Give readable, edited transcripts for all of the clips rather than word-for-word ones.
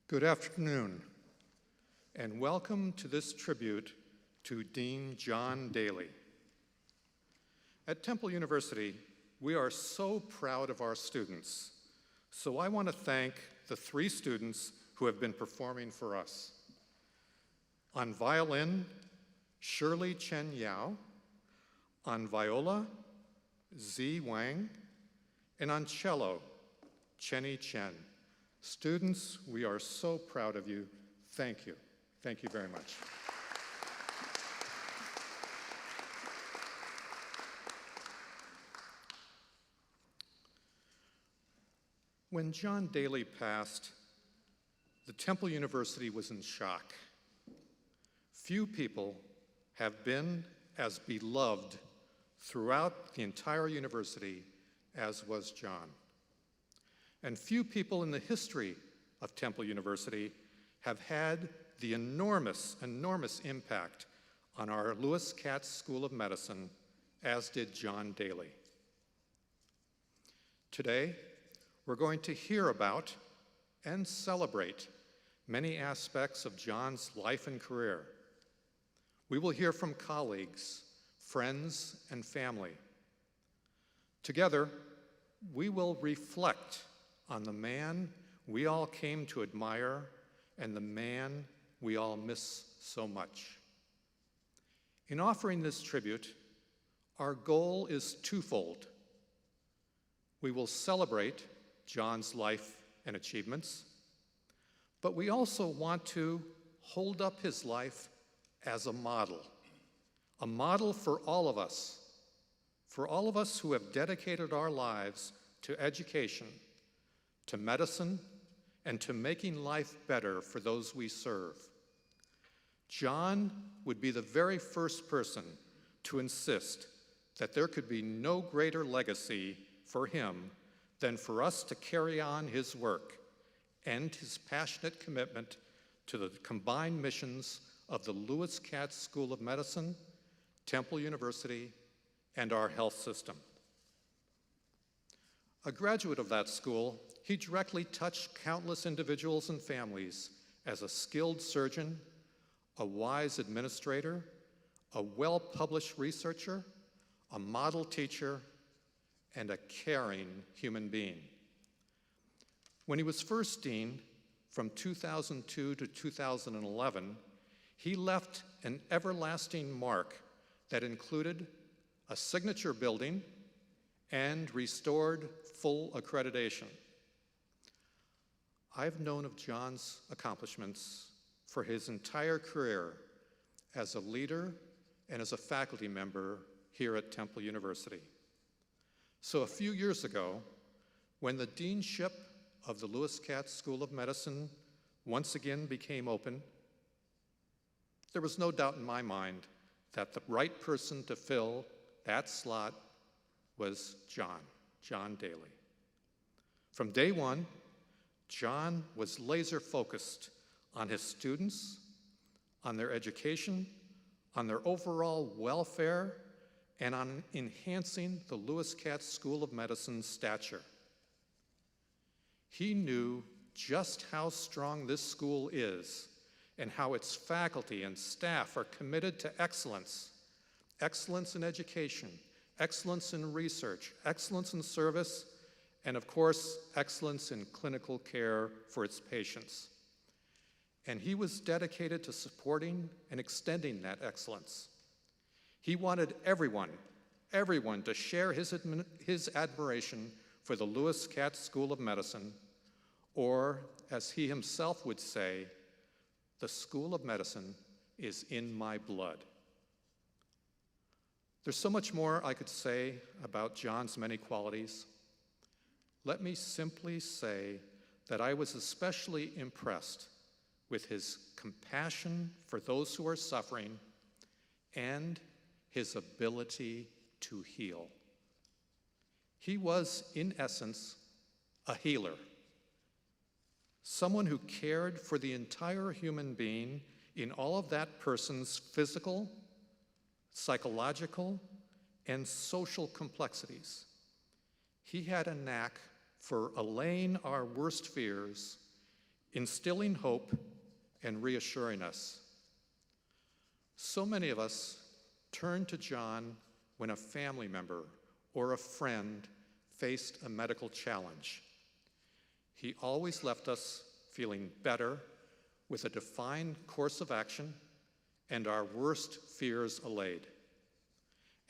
Good afternoon, and welcome to this tribute to Dean John Daly. At Temple University, we are so proud of our students, so I want to thank the three students who have been performing for us. On violin, Shirley Chen Yao. On viola, Zi Wang. And on cello, Chenny Chen. Students, we are so proud of you. Thank you. Thank you very much. When John Daly passed, the Temple University was in shock. Few people have been as beloved throughout the entire university as was John. And few people in the history of Temple University have had the enormous impact on our Lewis Katz School of Medicine as did John Daly. Today, we're going to hear about and celebrate many aspects of John's life and career. We will hear from colleagues, friends, and family. Together, we will reflect on the man we all came to admire and the man we all miss so much. In offering this tribute, our goal is twofold. We will celebrate John's life and achievements, but we also want to hold up his life as a model for all of us who have dedicated our lives to education, to medicine, and to making life better for those we serve. John would be the very first person to insist that there could be no greater legacy for him than for us to carry on his work and his passionate commitment to the combined missions of the Lewis Katz School of Medicine, Temple University, and our health system. A graduate of that school, he directly touched countless individuals and families as a skilled surgeon, a wise administrator, a well-published researcher, a model teacher, and a caring human being. When he was first dean, from 2002 to 2011, he left an everlasting mark that included a signature building and restored full accreditation. I've known of John's accomplishments for his entire career as a leader and as a faculty member here at Temple University. So a few years ago, when the deanship of the Lewis Katz School of Medicine once again became open, there was no doubt in my mind that the right person to fill that slot was John Daly. From day one, John was laser focused on his students, on their education, on their overall welfare, and on enhancing the Lewis Katz School of Medicine's stature. He knew just how strong this school is and how its faculty and staff are committed to excellence. Excellence in education, excellence in research, excellence in service, and of course, excellence in clinical care for its patients. And he was dedicated to supporting and extending that excellence. He wanted everyone to share his admiration for the Lewis Katz School of Medicine, or as he himself would say, the School of Medicine is in my blood. There's so much more I could say about John's many qualities. Let me simply say that I was especially impressed with his compassion for those who are suffering and his ability to heal. He was, in essence, a healer, someone who cared for the entire human being in all of that person's physical, psychological, and social complexities. He had a knack for allaying our worst fears instilling hope and reassuring us. So many of us turn to John when a family member or a friend faced a medical challenge. He always left us feeling better, with a defined course of action and our worst fears allayed.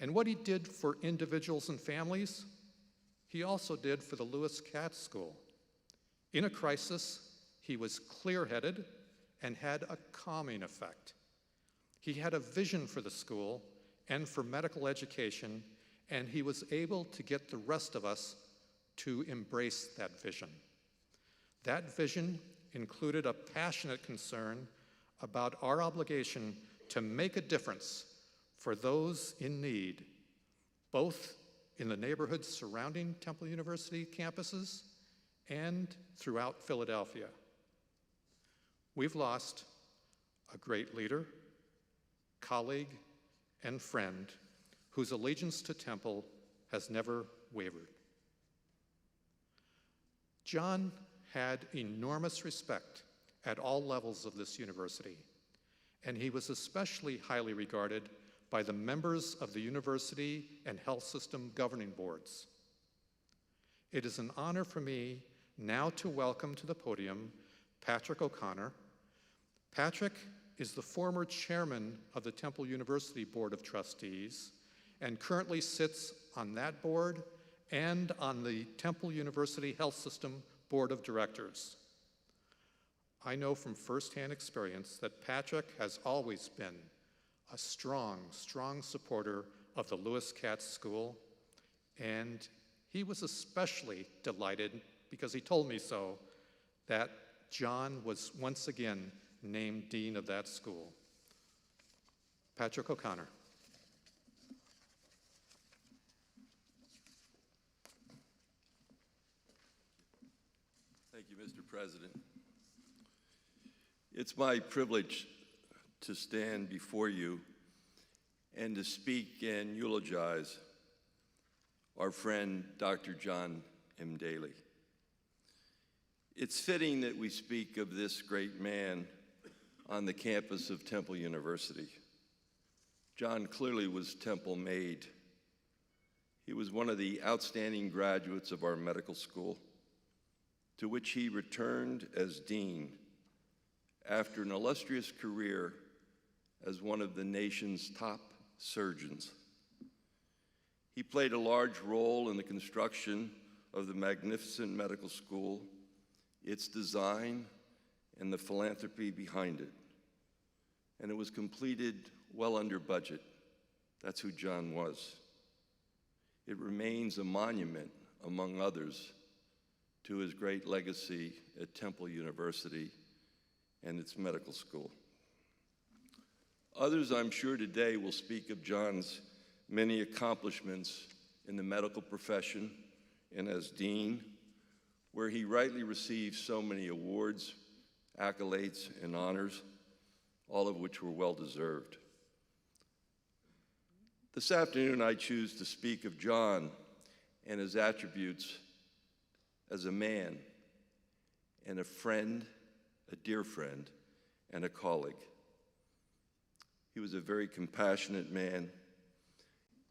And what he did for individuals and families, he also did for the Lewis Katz School. In a crisis, he was clear-headed and had a calming effect. He had a vision for the school and for medical education, and he was able to get the rest of us to embrace that vision. That vision included a passionate concern about our obligation to make a difference for those in need, both in the neighborhoods surrounding Temple University campuses and throughout Philadelphia. We've lost a great leader, colleague, and friend whose allegiance to Temple has never wavered. John had enormous respect at all levels of this university, and he was especially highly regarded by the members of the university and health system governing boards. It is an honor for me now to welcome to the podium Patrick O'Connor. Patrick is the former chairman of the Temple University Board of Trustees and currently sits on that board and on the Temple University Health System Board of Directors. I know from firsthand experience that Patrick has always been a strong supporter of the Lewis Katz School, and he was especially delighted, because he told me so, that John was once again named dean of that school. Patrick O'Connor. Thank you, Mr. President. It's my privilege to stand before you and to speak and eulogize our friend, Dr. John M. Daly. It's fitting that we speak of this great man on the campus of Temple University. John clearly was Temple-made. He was one of the outstanding graduates of our medical school, to which he returned as dean after an illustrious career as one of the nation's top surgeons. He played a large role in the construction of the magnificent medical school, its design, and the philanthropy behind it. And it was completed well under budget. That's who John was. It remains a monument, among others, to his great legacy at Temple University and its medical school. Others, I'm sure, today will speak of John's many accomplishments in the medical profession and as dean, where he rightly received so many awards, accolades, and honors, all of which were well-deserved. This afternoon, I choose to speak of John and his attributes as a man and a friend, a dear friend, and a colleague. He was a very compassionate man.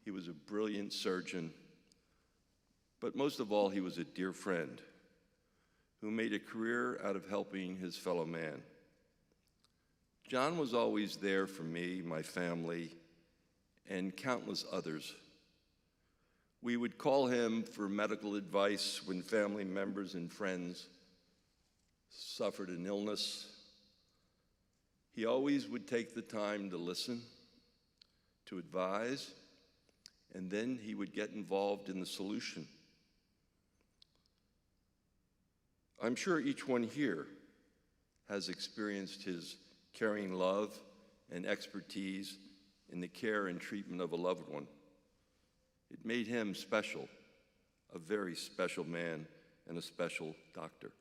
He was a brilliant surgeon. But most of all, he was a dear friend who made a career out of helping his fellow man. John was always there for me, my family, and countless others. We would call him for medical advice when family members and friends suffered an illness. He always would take the time to listen, to advise, and then he would get involved in the solution. I'm sure each one here has experienced his caring love and expertise in the care and treatment of a loved one. It made him special, a very special man and a special doctor.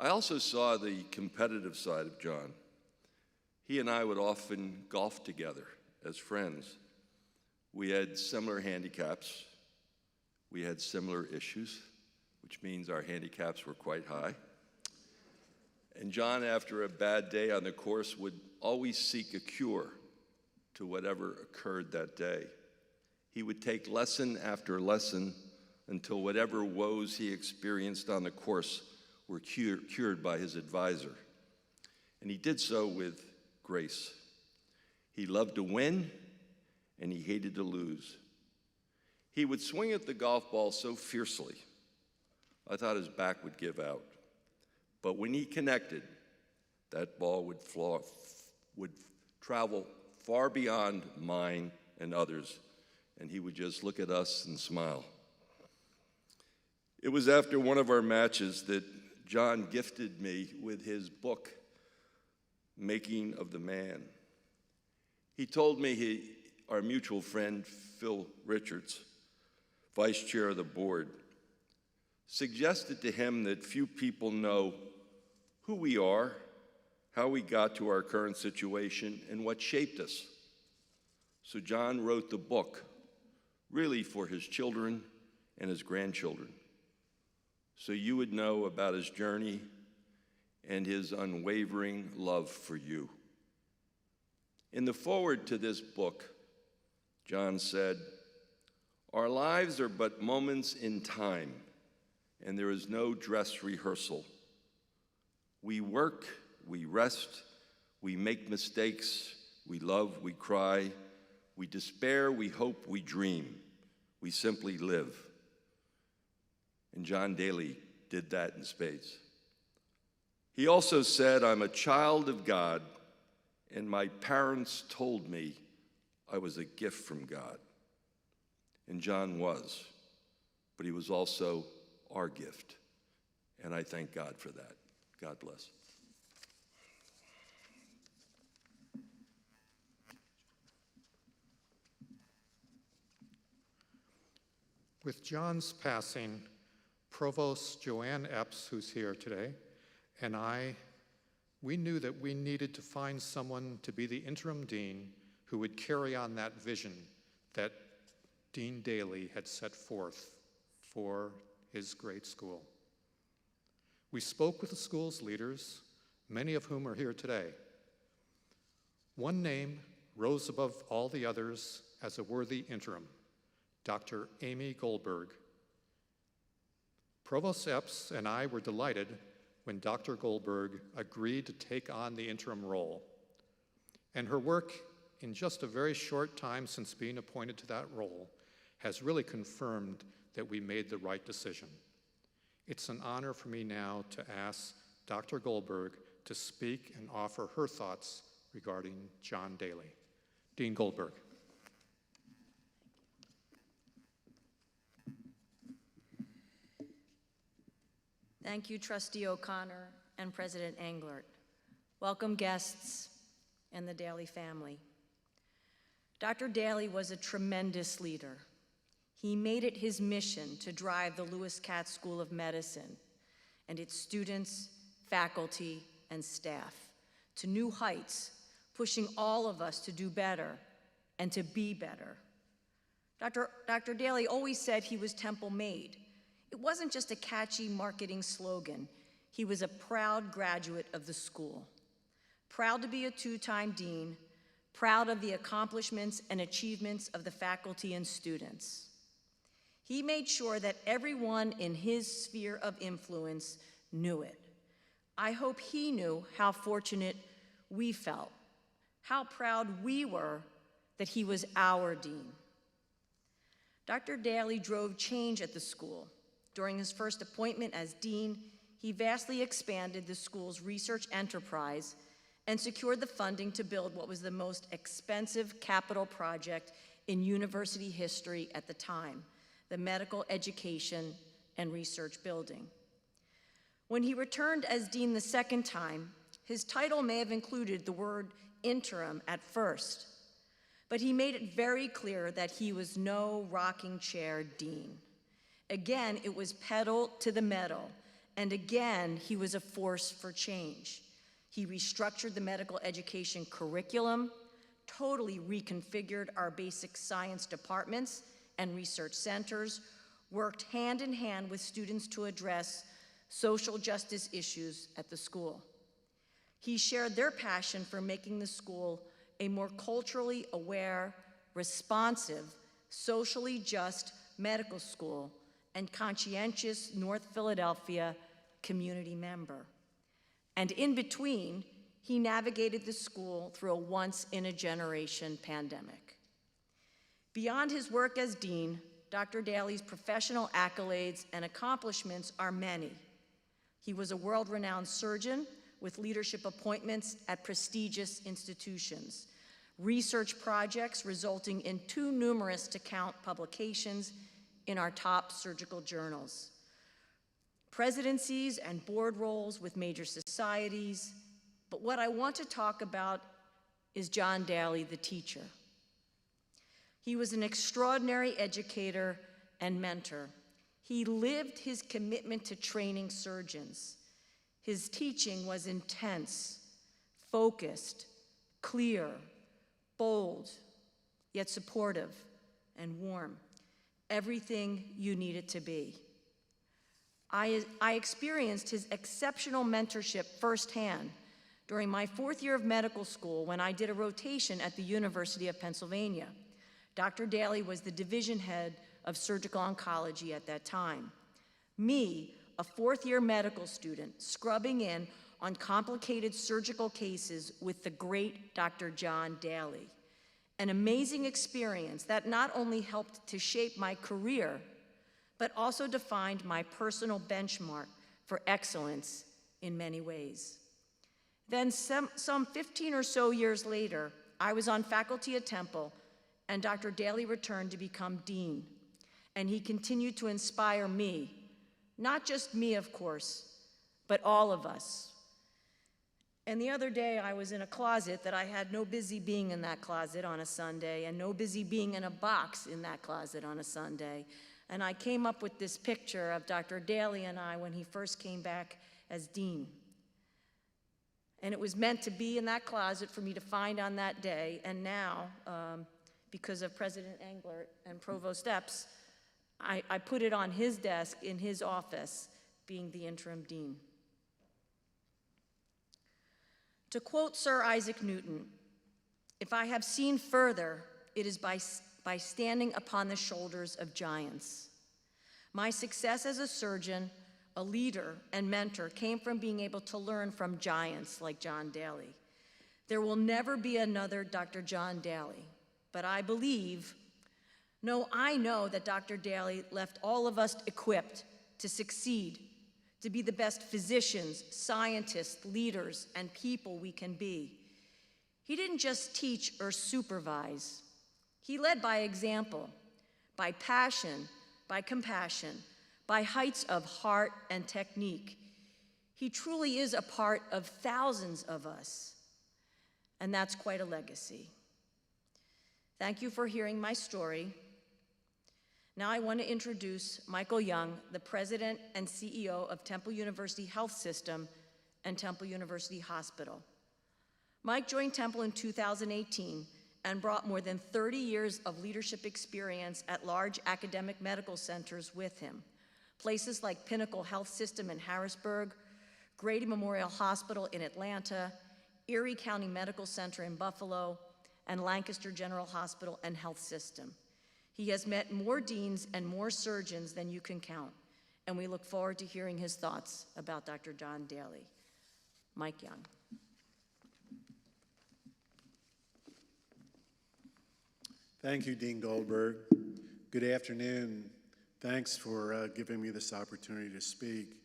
I also saw the competitive side of John. He and I would often golf together as friends. We had similar handicaps. We had similar issues, which means our handicaps were quite high. And John, after a bad day on the course, would always seek a cure to whatever occurred that day. He would take lesson after lesson until whatever woes he experienced on the course were cured by his advisor. And he did so with grace. He loved to win, and he hated to lose. He would swing at the golf ball so fiercely, I thought his back would give out. But when he connected, that ball would travel far beyond mine and others, and he would just look at us and smile. It was after one of our matches that John gifted me with his book, Making of the Man. He told me our mutual friend, Phil Richards, vice chair of the board, suggested to him that few people know who we are, how we got to our current situation, and what shaped us. So John wrote the book, really for his children and his grandchildren, so you would know about his journey and his unwavering love for you. In the foreword to this book, John said, "Our lives are but moments in time, and there is no dress rehearsal. We work, we rest, we make mistakes, we love, we cry, we despair, we hope, we dream. We simply live." And John Daly did that in spades. He also said, "I'm a child of God, and my parents told me I was a gift from God." And John was, but he was also our gift. And I thank God for that. God bless. With John's passing, Provost Joanne Epps, who's here today, and we knew that we needed to find someone to be the interim dean who would carry on that vision that Dean Daly had set forth for his great school. We spoke with the school's leaders, many of whom are here today. One name rose above all the others as a worthy interim: Dr. Amy Goldberg. Provost Epps and I were delighted when Dr. Goldberg agreed to take on the interim role. And her work in just a very short time since being appointed to that role has really confirmed that we made the right decision. It's an honor for me now to ask Dr. Goldberg to speak and offer her thoughts regarding John Daly. Dean Goldberg. Thank you, Trustee O'Connor and President Englert. Welcome, guests and the Daly family. Dr. Daly was a tremendous leader. He made it his mission to drive the Lewis Katz School of Medicine and its students, faculty, and staff to new heights, pushing all of us to do better and to be better. Dr. Daly always said he was Temple-made. It wasn't just a catchy marketing slogan. He was a proud graduate of the school, proud to be a two-time dean, proud of the accomplishments and achievements of the faculty and students. He made sure that everyone in his sphere of influence knew it. I hope he knew how fortunate we felt, how proud we were that he was our dean. Dr. Daly drove change at the school. During his first appointment as dean, he vastly expanded the school's research enterprise and secured the funding to build what was the most expensive capital project in university history at the time, the Medical Education and Research Building. When he returned as dean the second time, his title may have included the word interim at first, but he made it very clear that he was no rocking chair dean. Again, it was pedal to the metal, and again, he was a force for change. He restructured the medical education curriculum, totally reconfigured our basic science departments and research centers, worked hand in hand with students to address social justice issues at the school. He shared their passion for making the school a more culturally aware, responsive, socially just medical school and conscientious North Philadelphia community member. And in between, he navigated the school through a once-in-a-generation pandemic. Beyond his work as dean, Dr. Daly's professional accolades and accomplishments are many. He was a world-renowned surgeon with leadership appointments at prestigious institutions, research projects resulting in too numerous to count publications in our top surgical journals, presidencies and board roles with major societies. But what I want to talk about is John Daly, the teacher. He was an extraordinary educator and mentor. He lived his commitment to training surgeons. His teaching was intense, focused, clear, bold, yet supportive and warm. Everything you need it to be. I experienced his exceptional mentorship firsthand during my 4th year of medical school when I did a rotation at the University of Pennsylvania. Dr. Daly was the division head of surgical oncology at that time. Me, a 4th year medical student, scrubbing in on complicated surgical cases with the great Dr. John Daly. An amazing experience that not only helped to shape my career, but also defined my personal benchmark for excellence in many ways. Then some 15 or so years later, I was on faculty at Temple, and Dr. Daly returned to become dean. And he continued to inspire me, not just me, of course, but all of us. And the other day, I was in a closet that I had no busy being in that closet on a Sunday, and no busy being in a box in that closet on a Sunday. And I came up with this picture of Dr. Daly and I when he first came back as dean. And it was meant to be in that closet for me to find on that day. And now, because of President Englert and Provost Epps, I put it on his desk in his office, being the interim dean. To quote Sir Isaac Newton, "If I have seen further, it is by standing upon the shoulders of giants." My success as a surgeon, a leader, and mentor came from being able to learn from giants like John Daly. There will never be another Dr. John Daly, but I know that Dr. Daly left all of us equipped to succeed, to be the best physicians, scientists, leaders, and people we can be. He didn't just teach or supervise. He led by example, by passion, by compassion, by heights of heart and technique. He truly is a part of thousands of us, and that's quite a legacy. Thank you for hearing my story. Now I want to introduce Michael Young, the president and CEO of Temple University Health System and Temple University Hospital. Mike joined Temple in 2018 and brought more than 30 years of leadership experience at large academic medical centers with him. Places like Pinnacle Health System in Harrisburg, Grady Memorial Hospital in Atlanta, Erie County Medical Center in Buffalo, and Lancaster General Hospital and Health System. He has met more deans and more surgeons than you can count, and we look forward to hearing his thoughts about Dr. John Daly. Mike Young. Thank you, Dean Goldberg. Good afternoon. Thanks for giving me this opportunity to speak.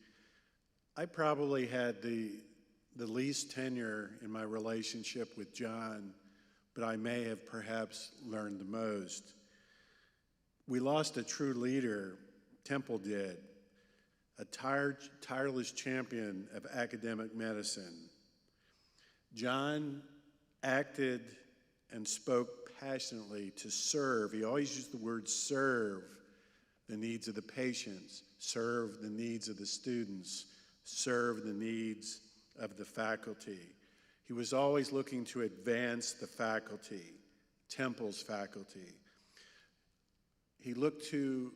I probably had the least tenure in my relationship with John, but I may have perhaps learned the most. We lost a true leader, Temple did, a tireless champion of academic medicine. John acted and spoke passionately to serve. He always used the word serve the needs of the patients, serve the needs of the students, serve the needs of the faculty. He was always looking to advance the faculty, Temple's faculty. He looked to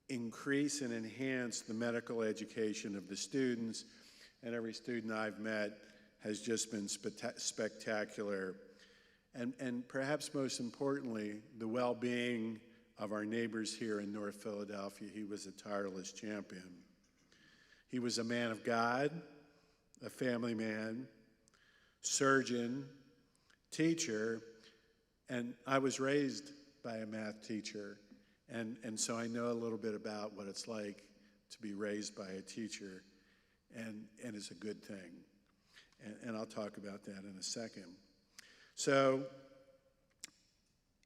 increase and enhance the medical education of the students, and every student I've met has just been spectacular. And perhaps most importantly, the well-being of our neighbors here in North Philadelphia. He was a tireless champion. He was a man of God, a family man, surgeon, teacher, and I was raised by a math teacher, and so I know a little bit about what it's like to be raised by a teacher, and it's a good thing. And I'll talk about that in a second. So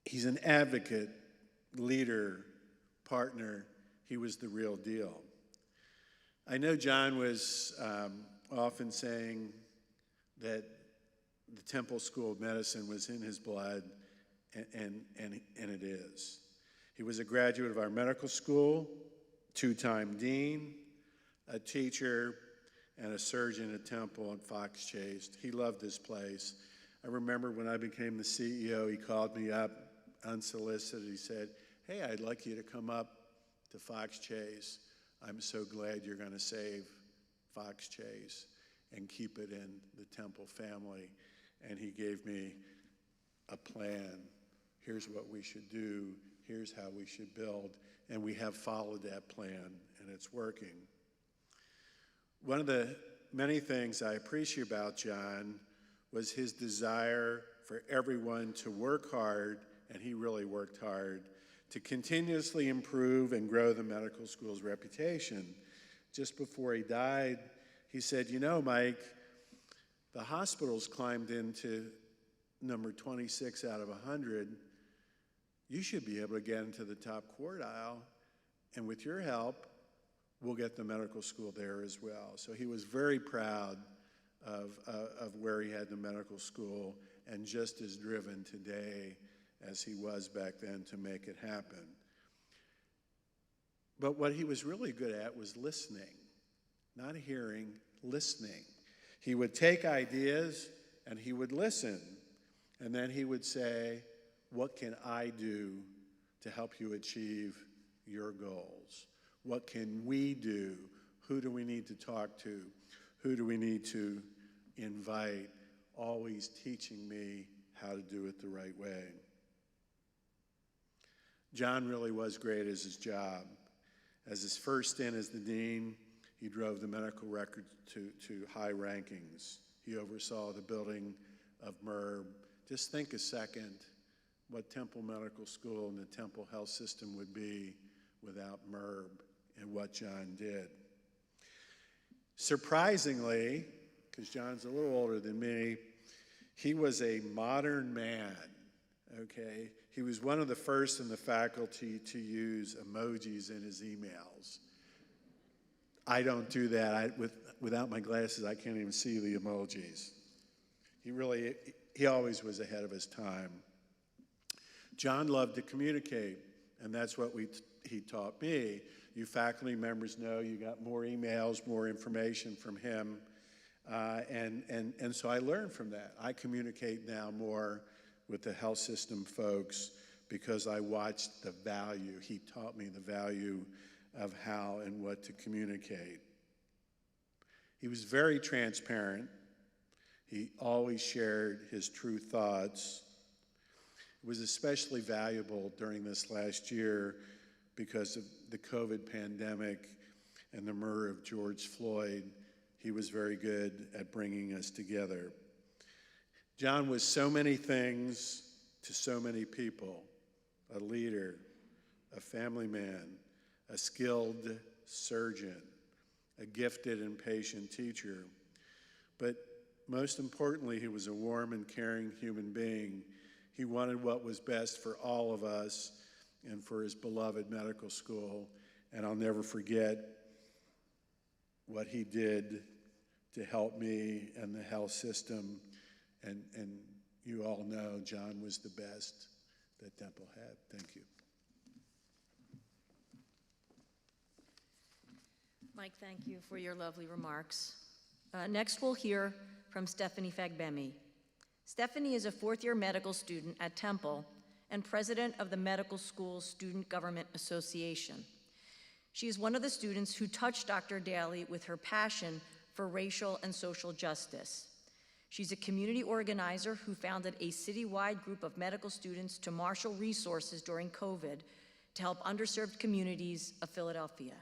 he's an advocate, leader, partner. He was the real deal. I know John was often saying that the Temple School of Medicine was in his blood, and it is. He was a graduate of our medical school, two-time dean, a teacher, and a surgeon at Temple and Fox Chase. He loved this place. I remember when I became the CEO, he called me up unsolicited. He said, "Hey, I'd like you to come up to Fox Chase. I'm so glad you're going to save Fox Chase and keep it in the Temple family." And he gave me a plan. Here's what we should do. Here's how we should build. And we have followed that plan, and it's working. One of the many things I appreciate about John was his desire for everyone to work hard, and he really worked hard, to continuously improve and grow the medical school's reputation. Just before he died, he said, "You know, Mike, the hospital's climbed into number 26 out of 100. You should be able to get into the top quartile, and with your help, we'll get the medical school there as well." So he was very proud of where he had the medical school, and just as driven today as he was back then to make it happen. But what he was really good at was listening, not hearing, listening. He would take ideas and he would listen, and then he would say, "What can I do to help you achieve your goals? What can we do? Who do we need to talk to? Who do we need to invite?" Always teaching me how to do it the right way. John really was great at his job. As his first stint as the dean, he drove the medical record to high rankings. He oversaw the building of MERB. Just think a second what Temple Medical School and the Temple Health System would be without MERB and what John did. Surprisingly, because John's a little older than me, he was a modern man, okay? He was one of the first in the faculty to use emojis in his emails. I don't do that. Without my glasses, I can't even see the emojis. He always was ahead of his time. John loved to communicate, and that's what he taught me. You faculty members know you got more emails, more information from him, and so I learned from that. I communicate now more with the health system folks because I watched the value. He taught me the value of how and what to communicate. He was very transparent. He always shared his true thoughts. It was especially valuable during this last year because of the COVID pandemic and the murder of George Floyd. He was very good at bringing us together. John was so many things to so many people: a leader, a family man, a skilled surgeon, a gifted and patient teacher. But most importantly, he was a warm and caring human being. He wanted what was best for all of us and for his beloved medical school. And I'll never forget what he did to help me and the health system. And you all know John was the best that Temple had. Thank you. Mike, thank you for your lovely remarks. Next, we'll hear from Stephanie Fagbemi. Stephanie is a fourth-year medical student at Temple and president of the Medical School Student Government Association. She is one of the students who touched Dr. Daly with her passion for racial and social justice. She's a community organizer who founded a citywide group of medical students to marshal resources during COVID to help underserved communities of Philadelphia.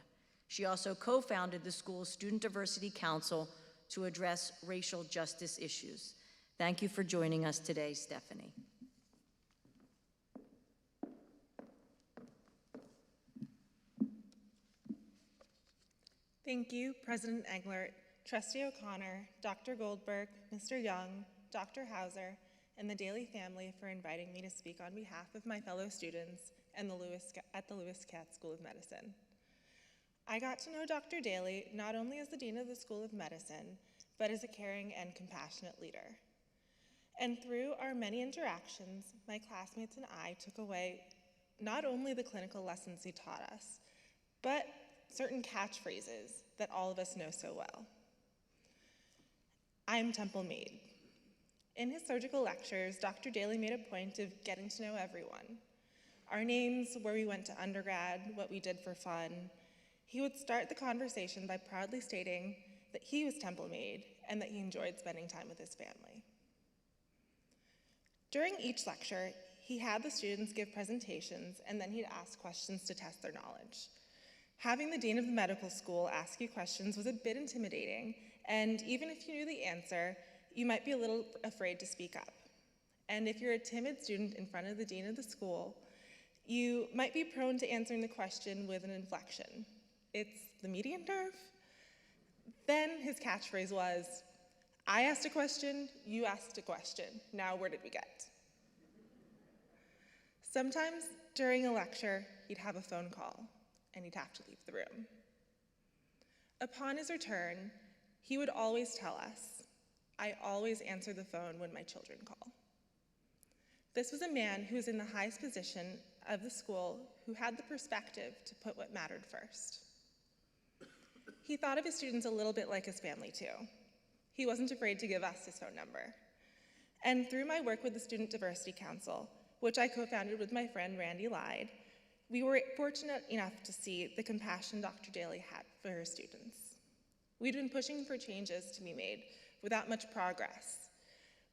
She also co-founded the school's Student Diversity Council to address racial justice issues. Thank you for joining us today, Stephanie. Thank you, President Englert, Trustee O'Connor, Dr. Goldberg, Mr. Young, Dr. Hauser, and the Daly family for inviting me to speak on behalf of my fellow students and at the Lewis Katz School of Medicine. I got to know Dr. Daly not only as the Dean of the School of Medicine, but as a caring and compassionate leader. And through our many interactions, my classmates and I took away not only the clinical lessons he taught us, but certain catchphrases that all of us know so well. I'm Temple Maid. In his surgical lectures, Dr. Daly made a point of getting to know everyone. Our names, where we went to undergrad, what we did for fun. He would start the conversation by proudly stating that he was Temple Maid and that he enjoyed spending time with his family. During each lecture, he had the students give presentations and then he'd ask questions to test their knowledge. Having the dean of the medical school ask you questions was a bit intimidating, and even if you knew the answer, you might be a little afraid to speak up. And if you're a timid student in front of the dean of the school, you might be prone to answering the question with an inflection. It's the median nerve? Then his catchphrase was, I asked a question, you asked a question. Now where did we get? Sometimes during a lecture, he'd have a phone call and he'd have to leave the room. Upon his return, he would always tell us, I always answer the phone when my children call. This was a man who was in the highest position of the school who had the perspective to put what mattered first. He thought of his students a little bit like his family too. He wasn't afraid to give us his phone number. And through my work with the Student Diversity Council, which I co-founded with my friend Randy Lyde, we were fortunate enough to see the compassion Dr. Daly had for her students. We'd been pushing for changes to be made without much progress.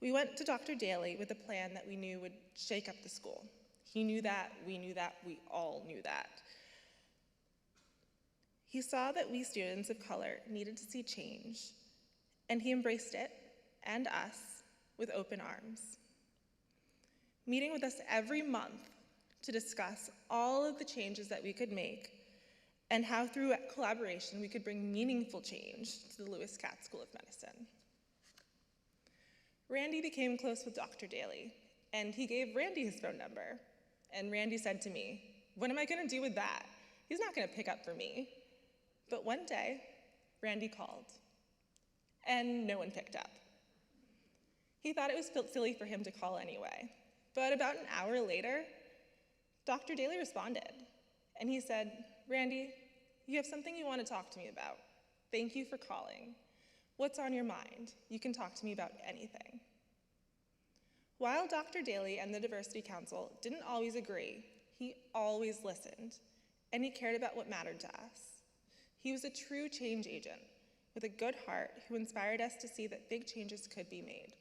We went to Dr. Daly with a plan that we knew would shake up the school. He knew that, we all knew that. He saw that we students of color needed to see change, and he embraced it, and us, with open arms. Meeting with us every month to discuss all of the changes that we could make and how through collaboration we could bring meaningful change to the Lewis Katz School of Medicine. Randy became close with Dr. Daly, and he gave Randy his phone number. And Randy said to me, what am I gonna do with that? He's not gonna pick up for me. But one day, Randy called, and no one picked up. He thought it was silly for him to call anyway. But about an hour later, Dr. Daly responded, and he said, Randy, you have something you want to talk to me about. Thank you for calling. What's on your mind? You can talk to me about anything. While Dr. Daly and the Diversity Council didn't always agree, he always listened, and he cared about what mattered to us. He was a true change agent with a good heart who inspired us to see that big changes could be made.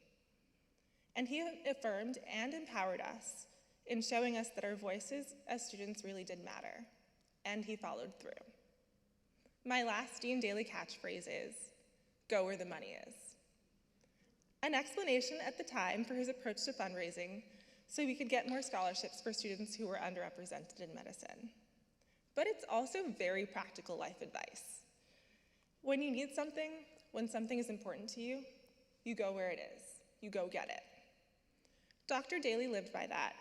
And he affirmed and empowered us in showing us that our voices as students really did matter, and he followed through. My last Dean Daly catchphrase is, go where the money is. An explanation at the time for his approach to fundraising so we could get more scholarships for students who were underrepresented in medicine. But it's also very practical life advice. When you need something, when something is important to you, you go where it is, you go get it. Dr. Daly lived by that.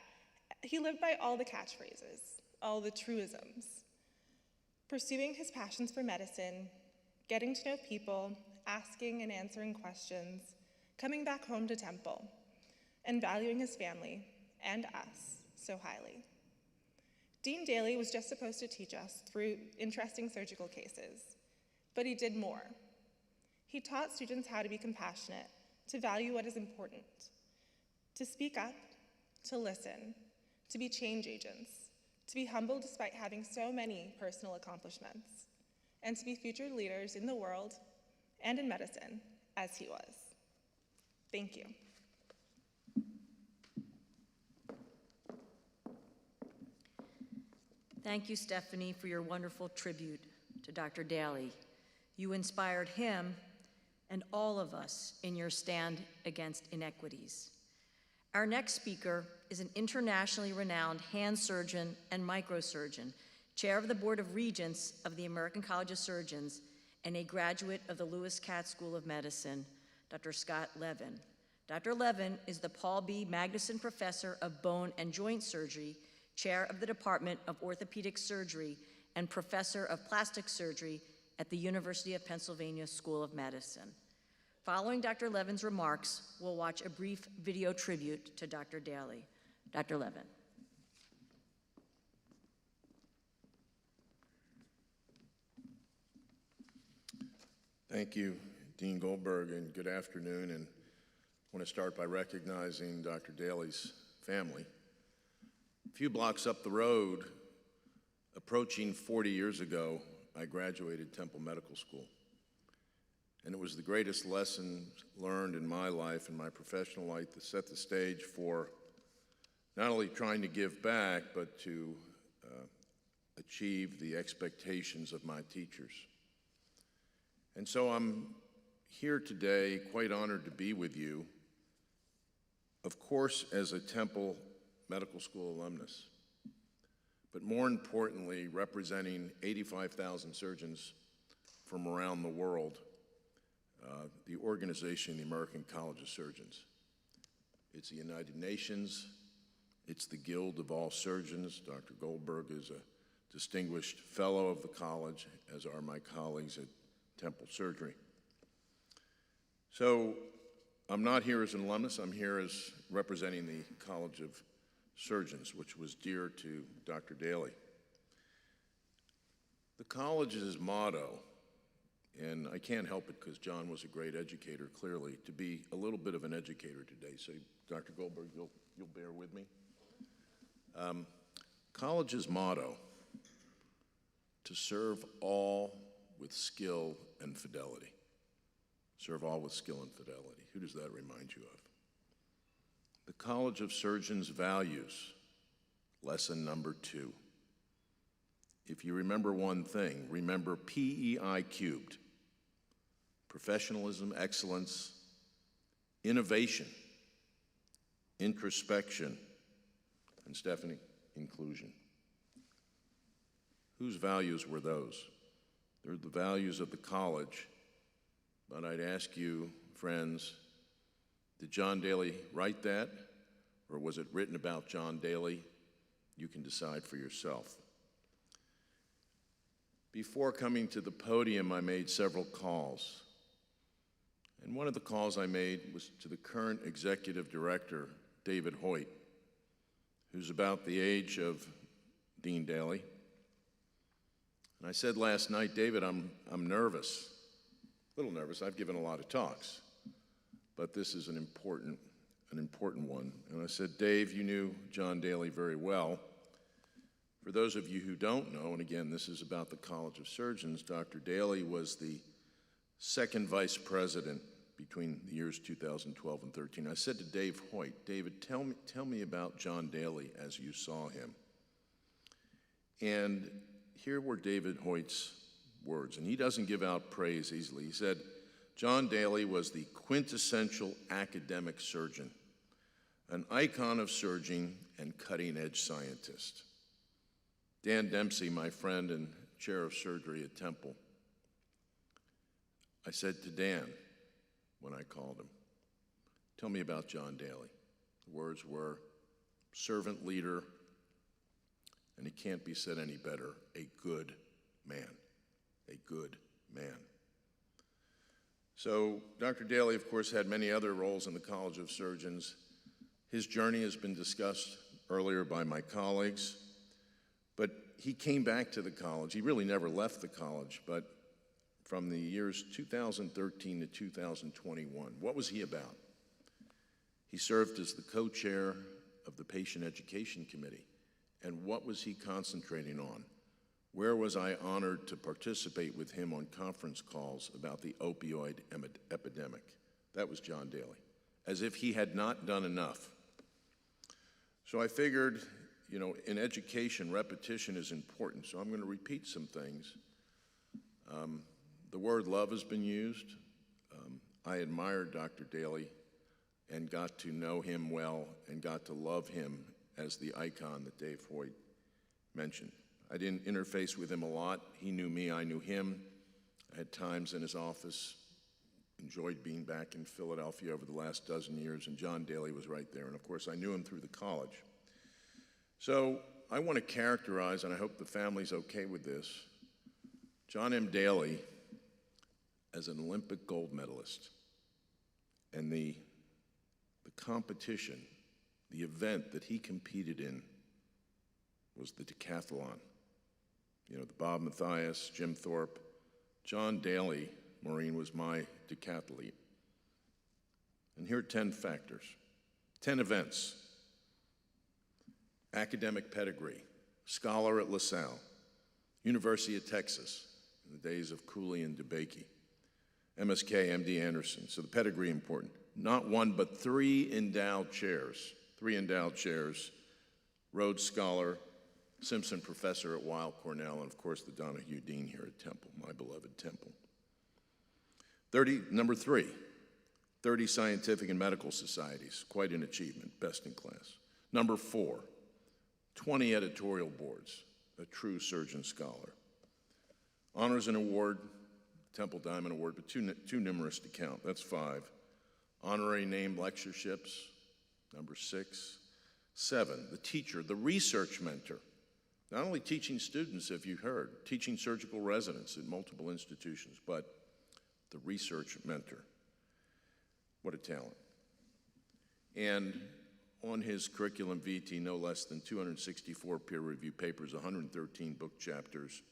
He lived by all the catchphrases, all the truisms. Pursuing his passions for medicine, getting to know people, asking and answering questions, coming back home to Temple, and valuing his family and us so highly. Dean Daly was just supposed to teach us through interesting surgical cases, but he did more. He taught students how to be compassionate, to value what is important, to speak up, to listen, to be change agents, to be humble despite having so many personal accomplishments, and to be future leaders in the world and in medicine, as he was. Thank you. Thank you, Stephanie, for your wonderful tribute to Dr. Daly. You inspired him and all of us in your stand against inequities. Our next speaker is an internationally renowned hand surgeon and microsurgeon, chair of the Board of Regents of the American College of Surgeons, and a graduate of the Lewis Katz School of Medicine, Dr. Scott Levin. Dr. Levin is the Paul B. Magnuson Professor of Bone and Joint Surgery, chair of the Department of Orthopedic Surgery, and professor of plastic surgery at the University of Pennsylvania School of Medicine. Following Dr. Levin's remarks, we'll watch a brief video tribute to Dr. Daly. Dr. Levin. Thank you, Dean Goldberg, and good afternoon. And I want to start by recognizing Dr. Daly's family. A few blocks up the road, approaching 40 years ago, I graduated Temple Medical School. And it was the greatest lesson learned in my life and my professional life to set the stage for not only trying to give back, but to achieve the expectations of my teachers. And so I'm here today, quite honored to be with you, of course, as a Temple Medical School alumnus, but more importantly, representing 85,000 surgeons from around the world, the organization, the American College of Surgeons. It's the United Nations, it's the Guild of All Surgeons. Dr. Goldberg is a distinguished fellow of the college, as are my colleagues at Temple Surgery. So I'm not here as an alumnus, I'm here as representing the College of Surgeons, which was dear to Dr. Daly. The college's motto, and I can't help it because John was a great educator, clearly, to be a little bit of an educator today. So Dr. Goldberg, you'll bear with me. College's motto, to serve all with skill and fidelity. Serve all with skill and fidelity. Who does that remind you of? The College of Surgeons values, lesson number 2. If you remember one thing, remember PEI cubed. Professionalism, excellence, innovation, introspection, and Stephanie, inclusion. Whose values were those? They're the values of the college, but I'd ask you, friends, did John Daly write that, or was it written about John Daly? You can decide for yourself. Before coming to the podium, I made several calls. And one of the calls I made was to the current executive director, David Hoyt, who's about the age of Dean Daly. And I said last night, David, I'm nervous, a little nervous. I've given a lot of talks, but this is an important one. And I said, Dave, you knew John Daly very well. For those of you who don't know, and again, this is about the College of Surgeons, Dr. Daly was the second vice president between the years 2012 and 13. I said to Dave Hoyt, David, tell me about John Daly as you saw him. And here were David Hoyt's words, and he doesn't give out praise easily. He said, John Daly was the quintessential academic surgeon, an icon of surgery and cutting-edge scientist. Dan Dempsey, my friend and chair of surgery at Temple, I said to Dan when I called him, tell me about John Daly. The words were, servant leader, and it can't be said any better, a good man, a good man. So Dr. Daly, of course, had many other roles in the College of Surgeons. His journey has been discussed earlier by my colleagues, but he came back to the college. He really never left the college, but from the years 2013 to 2021, what was he about? He served as the co-chair of the Patient Education Committee. And what was he concentrating on? Where was I honored to participate with him on conference calls about the opioid epidemic? That was John Daly. as if he had not done enough. So I figured, in education, repetition is important, so I'm going to repeat some things. The word love has been used. I admired Dr. Daly and got to know him well and got to love him as the icon that Dave Hoyt mentioned. I didn't interface with him a lot. He knew me, I knew him. I had times in his office, enjoyed being back in Philadelphia over the last dozen years, and John Daly was right there. And of course, I knew him through the college. So I want to characterize, and I hope the family's okay with this, John M. Daly as an Olympic gold medalist. And the competition, the event that he competed in was the decathlon. The Bob Mathias, Jim Thorpe, John Daly, Maureen, was my decathlete. And here are 10 factors, 10 events. Academic pedigree, scholar at LaSalle, University of Texas, in the days of Cooley and DeBakey, MSK, MD Anderson, so the pedigree important. Not one, but 3 endowed chairs, Rhodes Scholar, Simpson Professor at Weill Cornell, and of course the Donahue Dean here at Temple, my beloved Temple. Number 3, 30 scientific and medical societies, quite an achievement, best in class. Number 4, 20 editorial boards, a true surgeon scholar. Honors and award, Temple Diamond Award, but too numerous to count, that's 5. Honorary named lectureships, number 6. 7, the teacher, the research mentor. Not only teaching students, if you heard, teaching surgical residents at multiple institutions, but the research mentor. What a talent. And on his curriculum vitae, no less than 264 peer-reviewed papers, 113 book chapters,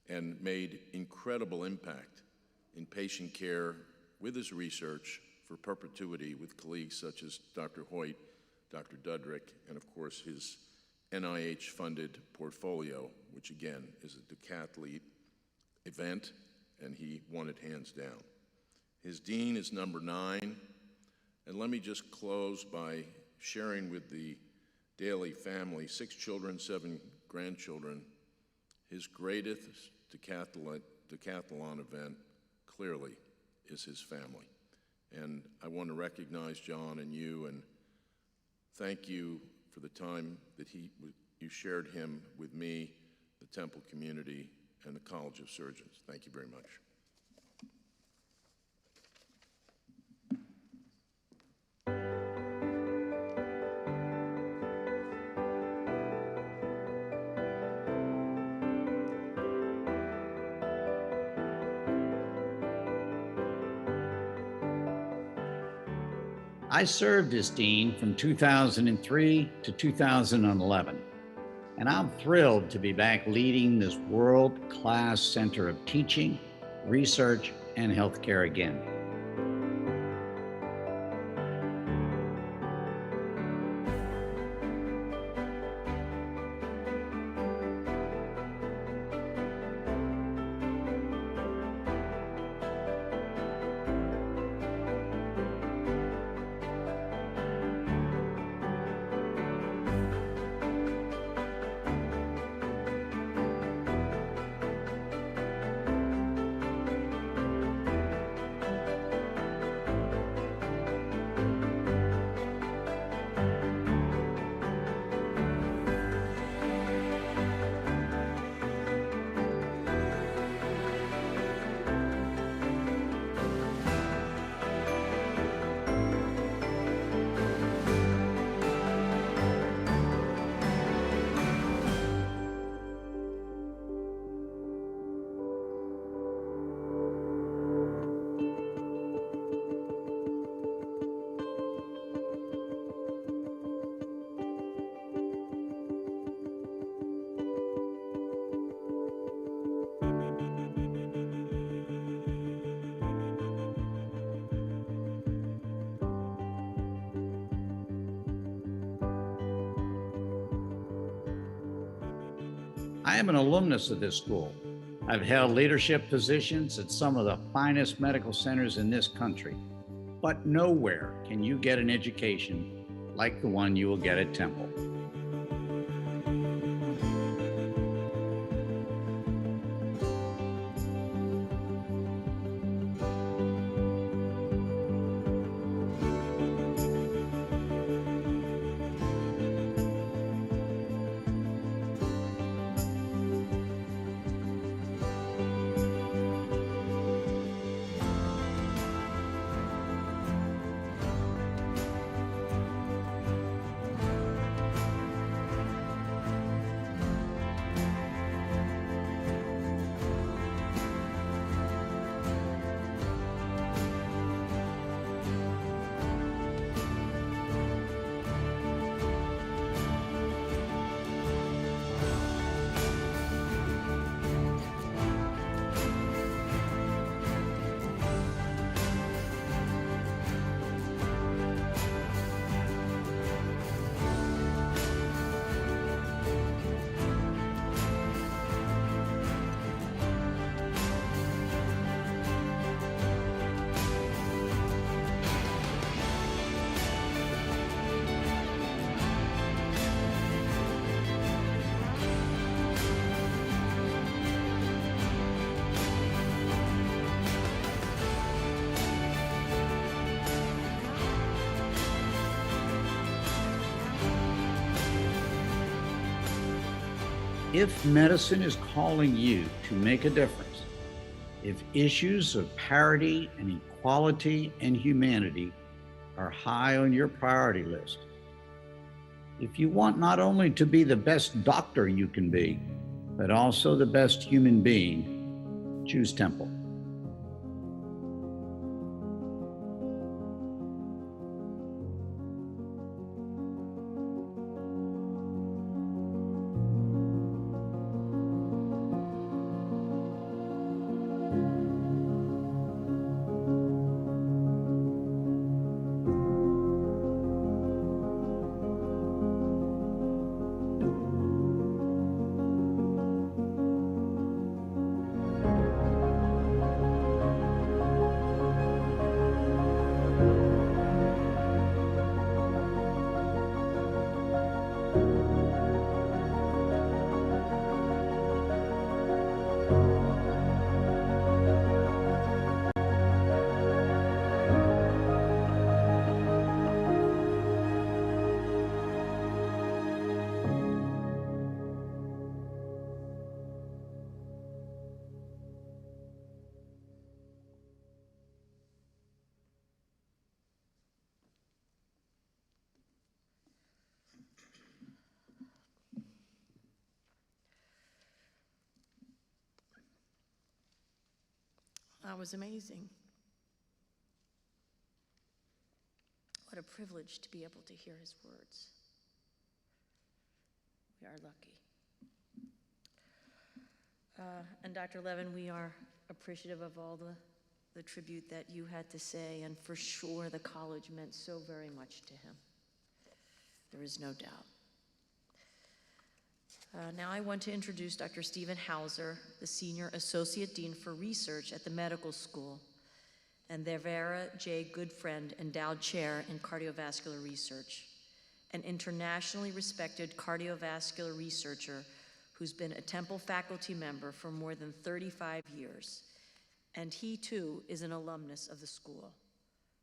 and made incredible impact in patient care with his research for perpetuity with colleagues such as Dr. Hoyt, Dr. Dudrick, and of course his NIH-funded portfolio, which again is a decathlete event, and he won it hands down. His dean is number 9, and let me just close by sharing with the Daly family, 6 children, 7 grandchildren, his greatest decathlon event clearly is his family. And I want to recognize John and you and thank you for the time that you shared him with me, the Temple community, and the College of Surgeons. Thank you very much. I served as dean from 2003 to 2011, and I'm thrilled to be back leading this world-class center of teaching, research, and healthcare again. I am an alumnus of this school. I've held leadership positions at some of the finest medical centers in this country. but nowhere can you get an education like the one you will get at Temple. If medicine is calling you to make a difference, if issues of parity and equality and humanity are high on your priority list, if you want not only to be the best doctor you can be, but also the best human being, choose Temple. That was amazing. What a privilege to be able to hear his words. We are lucky. And Dr. Levin, we are appreciative of all the tribute that you had to say, and for sure the college meant so very much to him. There is no doubt. Now I want to introduce Dr. Stephen Hauser, the Senior Associate Dean for Research at the Medical School, and their Vera J. Goodfriend Endowed Chair in Cardiovascular Research, an internationally respected cardiovascular researcher who's been a Temple faculty member for more than 35 years, and he too is an alumnus of the school.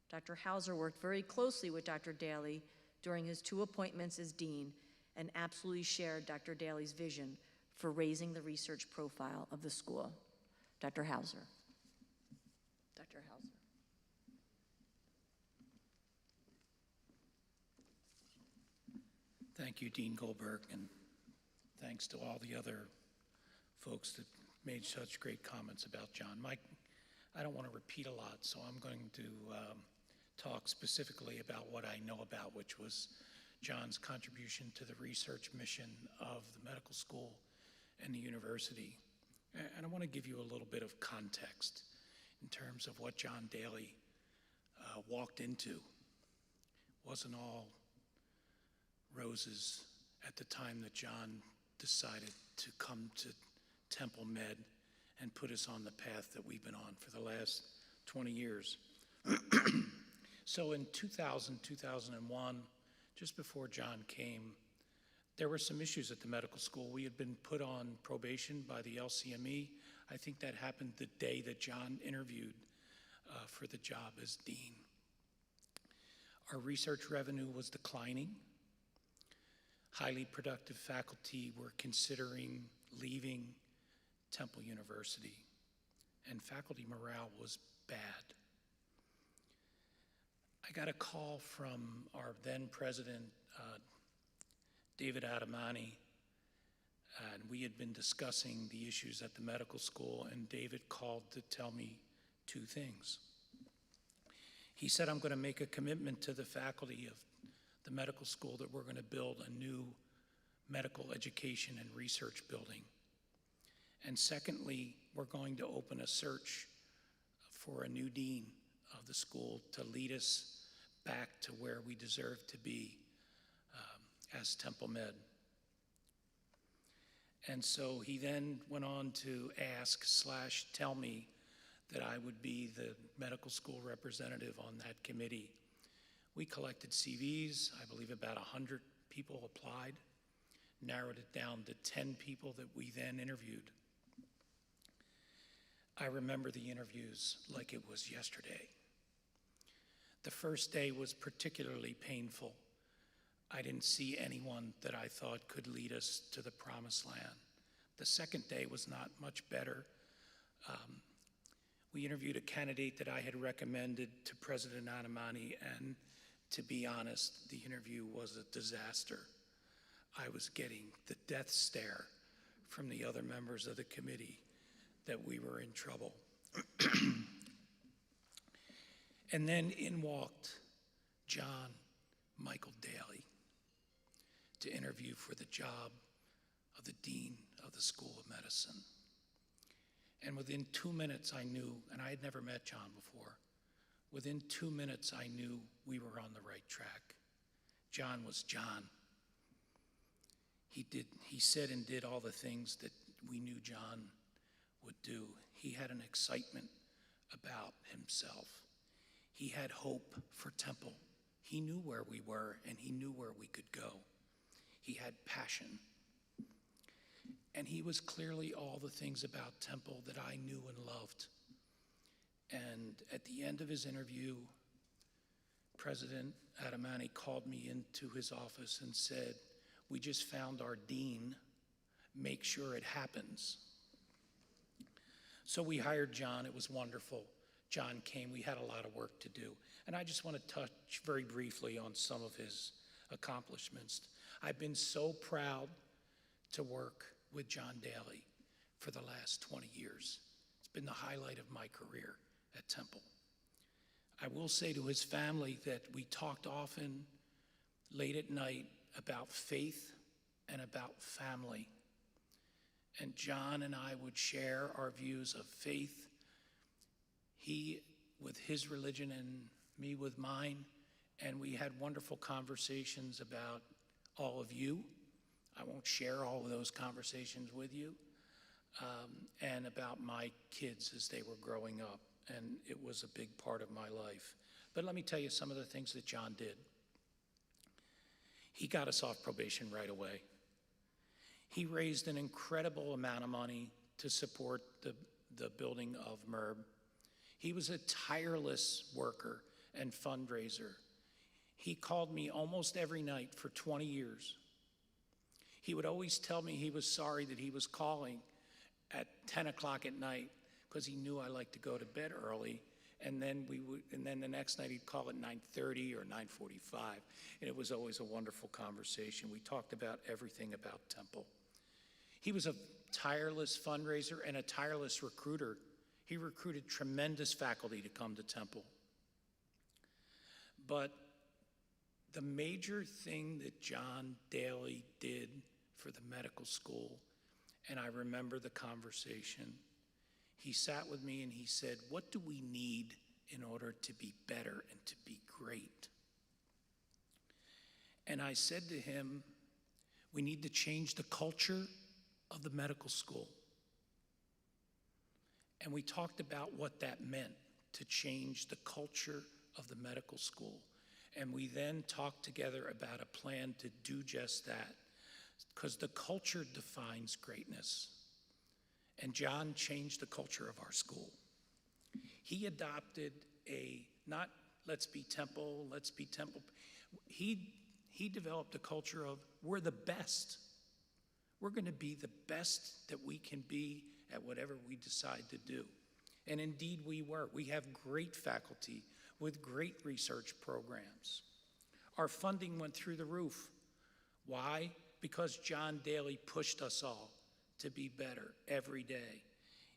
Dr. Hauser worked very closely with Dr. Daly during his 2 appointments as dean, and absolutely shared Dr. Daly's vision for raising the research profile of the school. Dr. Hauser. Dr. Hauser. Thank you, Dean Goldberg, and thanks to all the other folks that made such great comments about John. Mike, I don't want to repeat a lot, so I'm going to talk specifically about what I know about, which was John's contribution to the research mission of the medical school and the university. And I want to give you a little bit of context in terms of what John Daly walked into. It wasn't all roses at the time that John decided to come to Temple Med and put us on the path that we've been on for the last 20 years. So in 2000, 2001, just before John came, there were some issues at the medical school. We had been put on probation by the LCME. I think that happened the day that John interviewed for the job as dean. Our research revenue was declining. Highly productive faculty were considering leaving Temple University, and faculty morale was bad. I got a call from our then president, David Adamani, and we had been discussing the issues at the medical school, and David called to tell me two things. He said, I'm going to make a commitment to the faculty of the medical school that we're going to build a new medical education and research building. And secondly, we're going to open a search for a new dean of the school to lead us back to where we deserve to be as Temple Med. And so he then went on to ask/tell me that I would be the medical school representative on that committee. We collected CVs. I believe about 100 people applied, narrowed it down to 10 people that we then interviewed. I remember the interviews like it was yesterday. The first day was particularly painful. I didn't see anyone that I thought could lead us to the promised land. The second day was not much better. We interviewed a candidate that I had recommended to President Adamani, and to be honest, the interview was a disaster. I was getting the death stare from the other members of the committee that we were in trouble. And then in walked John Michael Daly to interview for the job of the dean of the School of Medicine. And within 2 minutes I knew, and I had never met John before, within 2 minutes I knew we were on the right track. John was John. He said and did all the things that we knew John would do. He had an excitement about himself. He had hope for Temple. He knew where we were and he knew where we could go. He had passion. And he was clearly all the things about Temple that I knew and loved. And at the end of his interview, President Adamani called me into his office and said, "We just found our dean. Make sure it happens." So we hired John. It was wonderful. John came. We had a lot of work to do. And I just want to touch very briefly on some of his accomplishments. I've been so proud to work with John Daly for the last 20 years. It's been the highlight of my career at Temple. I will say to his family that we talked often late at night about faith and about family. And John and I would share our views of faith, he with his religion and me with mine, and we had wonderful conversations about all of you. I won't share all of those conversations with you, and about my kids as they were growing up, and it was a big part of my life. But let me tell you some of the things that John did. He got us off probation right away. He raised an incredible amount of money to support the building of MERB. He was a tireless worker and fundraiser. He called me almost every night for 20 years. He would always tell me he was sorry that he was calling at 10 o'clock at night because he knew I liked to go to bed early. And then the next night he'd call at 9:30 or 9:45. And it was always a wonderful conversation. We talked about everything about Temple. He was a tireless fundraiser and a tireless recruiter. He recruited tremendous faculty to come to Temple. But the major thing that John Daly did for the medical school, and I remember the conversation, he sat with me and he said, "What do we need in order to be better and to be great?" And I said to him, "We need to change the culture of the medical school." And we talked about what that meant, to change the culture of the medical school. And we then talked together about a plan to do just that, because the culture defines greatness. And John changed the culture of our school. He adopted not let's be Temple, let's be Temple. He developed a culture of we're the best. We're going to be the best that we can be at whatever we decide to do. And indeed we were. We have great faculty with great research programs. Our funding went through the roof. Why? Because John Daly pushed us all to be better every day.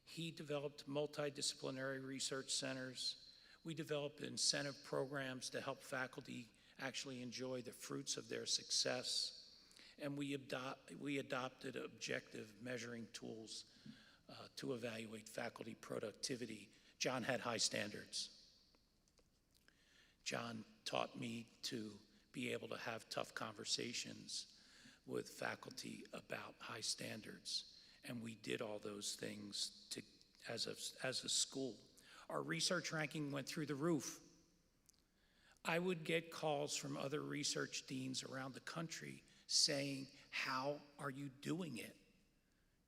He developed multidisciplinary research centers. We developed incentive programs to help faculty actually enjoy the fruits of their success. And we adopted objective measuring tools to evaluate faculty productivity. John had high standards. John taught me to be able to have tough conversations with faculty about high standards. And we did all those things as a school. Our research ranking went through the roof. I would get calls from other research deans around the country saying, how are you doing it?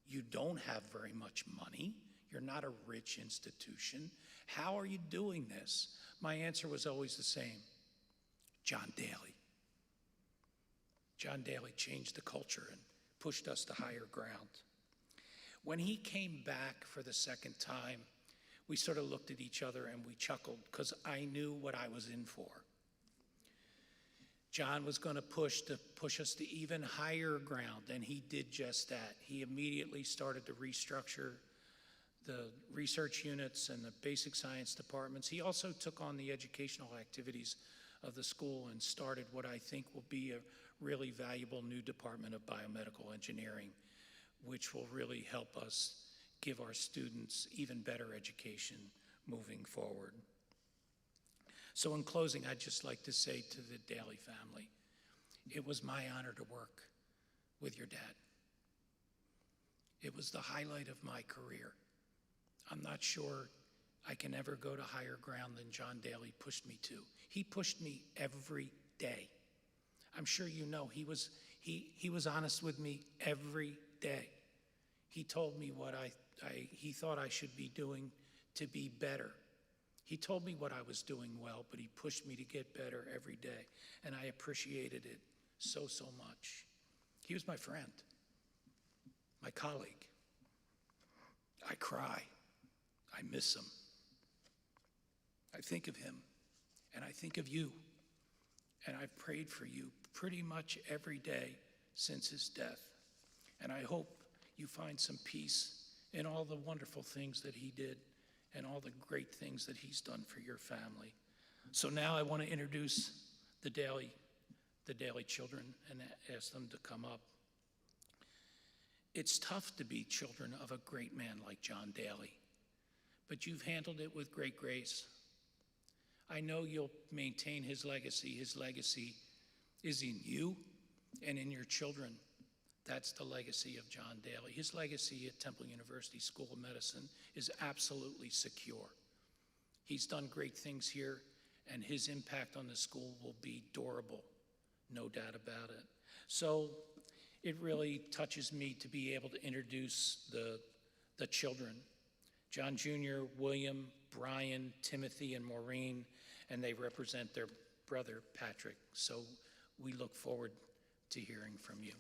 You don't have very much money. You're not a rich institution. How are you doing this? My answer was always the same: John Daly. John Daly changed the culture and pushed us to higher ground. When he came back for the second time, we sort of looked at each other and we chuckled, because I knew what I was in for. John was going to push us to even higher ground, and he did just that. He immediately started to restructure the research units and the basic science departments. He also took on the educational activities of the school and started what I think will be a really valuable new department of biomedical engineering, which will really help us give our students even better education moving forward. So in closing, I'd just like to say to the Daly family, it was my honor to work with your dad. It was the highlight of my career. I'm not sure I can ever go to higher ground than John Daly pushed me to. He pushed me every day. I'm sure you know he was honest with me every day. He told me what he thought I should be doing to be better. He told me what I was doing well, but he pushed me to get better every day, and I appreciated it so, so much. He was my friend, my colleague. I cry. I miss him. I think of him, and I think of you, and I've prayed for you pretty much every day since his death, and I hope you find some peace in all the wonderful things that he did and all the great things that he's done for your family. So now I want to introduce the Daly children and ask them to come up. It's tough to be children of a great man like John Daly, but you've handled it with great grace. I know you'll maintain his legacy. His legacy is in you and in your children. That's the legacy of John Daly. His legacy at Temple University School of Medicine is absolutely secure. He's done great things here, and his impact on the school will be durable, no doubt about it. So it really touches me to be able to introduce the children, John Jr., William, Brian, Timothy, and Maureen, and they represent their brother, Patrick. So we look forward to hearing from you.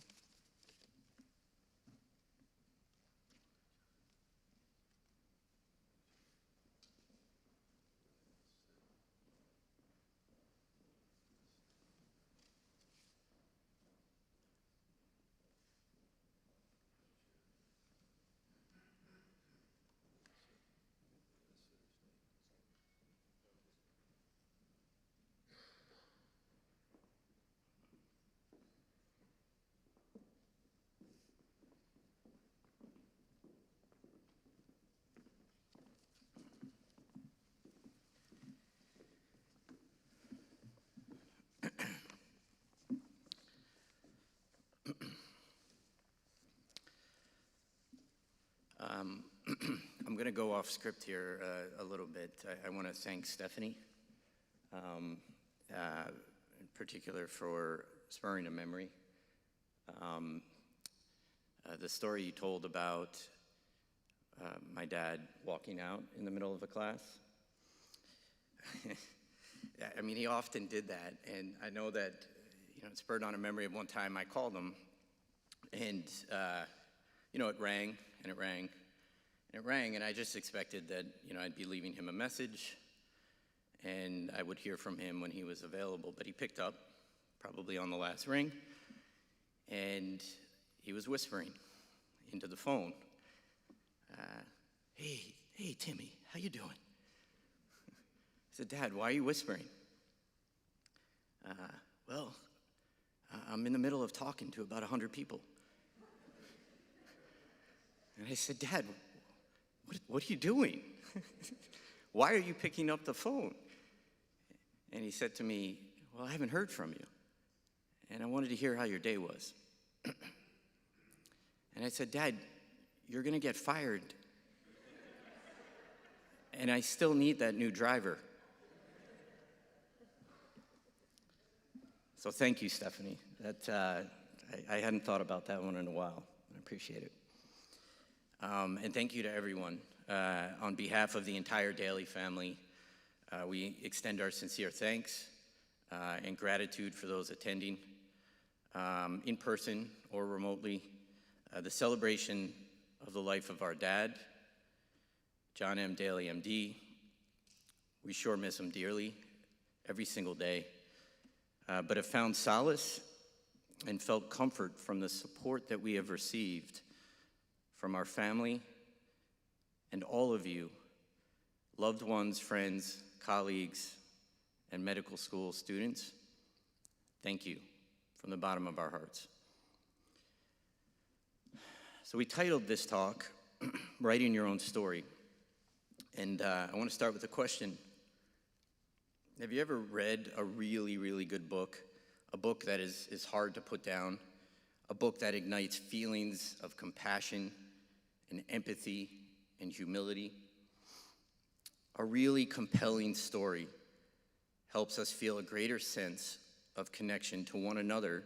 I'm going to go off script here a little bit. I want to thank Stephanie in particular for spurring a memory. The story you told about my dad walking out in the middle of a class. I mean, he often did that, and I know that, it spurred on a memory of one time I called him, and, it rang, and it rang, and it rang, and I just expected that, I'd be leaving him a message, and I would hear from him when he was available, but he picked up, probably on the last ring, and he was whispering into the phone. Hey, Timmy, how you doing? I said, Dad, why are you whispering? Well, I'm in the middle of talking to about 100 people. And I said, Dad, what are you doing? Why are you picking up the phone? And he said to me, well, I haven't heard from you, and I wanted to hear how your day was. And I said, Dad, you're going to get fired, and I still need that new driver. So thank you, Stephanie. That I hadn't thought about that one in a while. I appreciate it. And thank you to everyone. On behalf of the entire Daly family, we extend our sincere thanks and gratitude for those attending in person or remotely. The celebration of the life of our dad, John M. Daly, MD. We sure miss him dearly every single day, but have found solace and felt comfort from the support that we have received from our family and all of you, loved ones, friends, colleagues, and medical school students. Thank you from the bottom of our hearts. So we titled this talk, Writing Your Own Story. And I want to start with a question. Have you ever read a really, really good book? A book that is hard to put down? A book that ignites feelings of compassion and empathy and humility? A really compelling story helps us feel a greater sense of connection to one another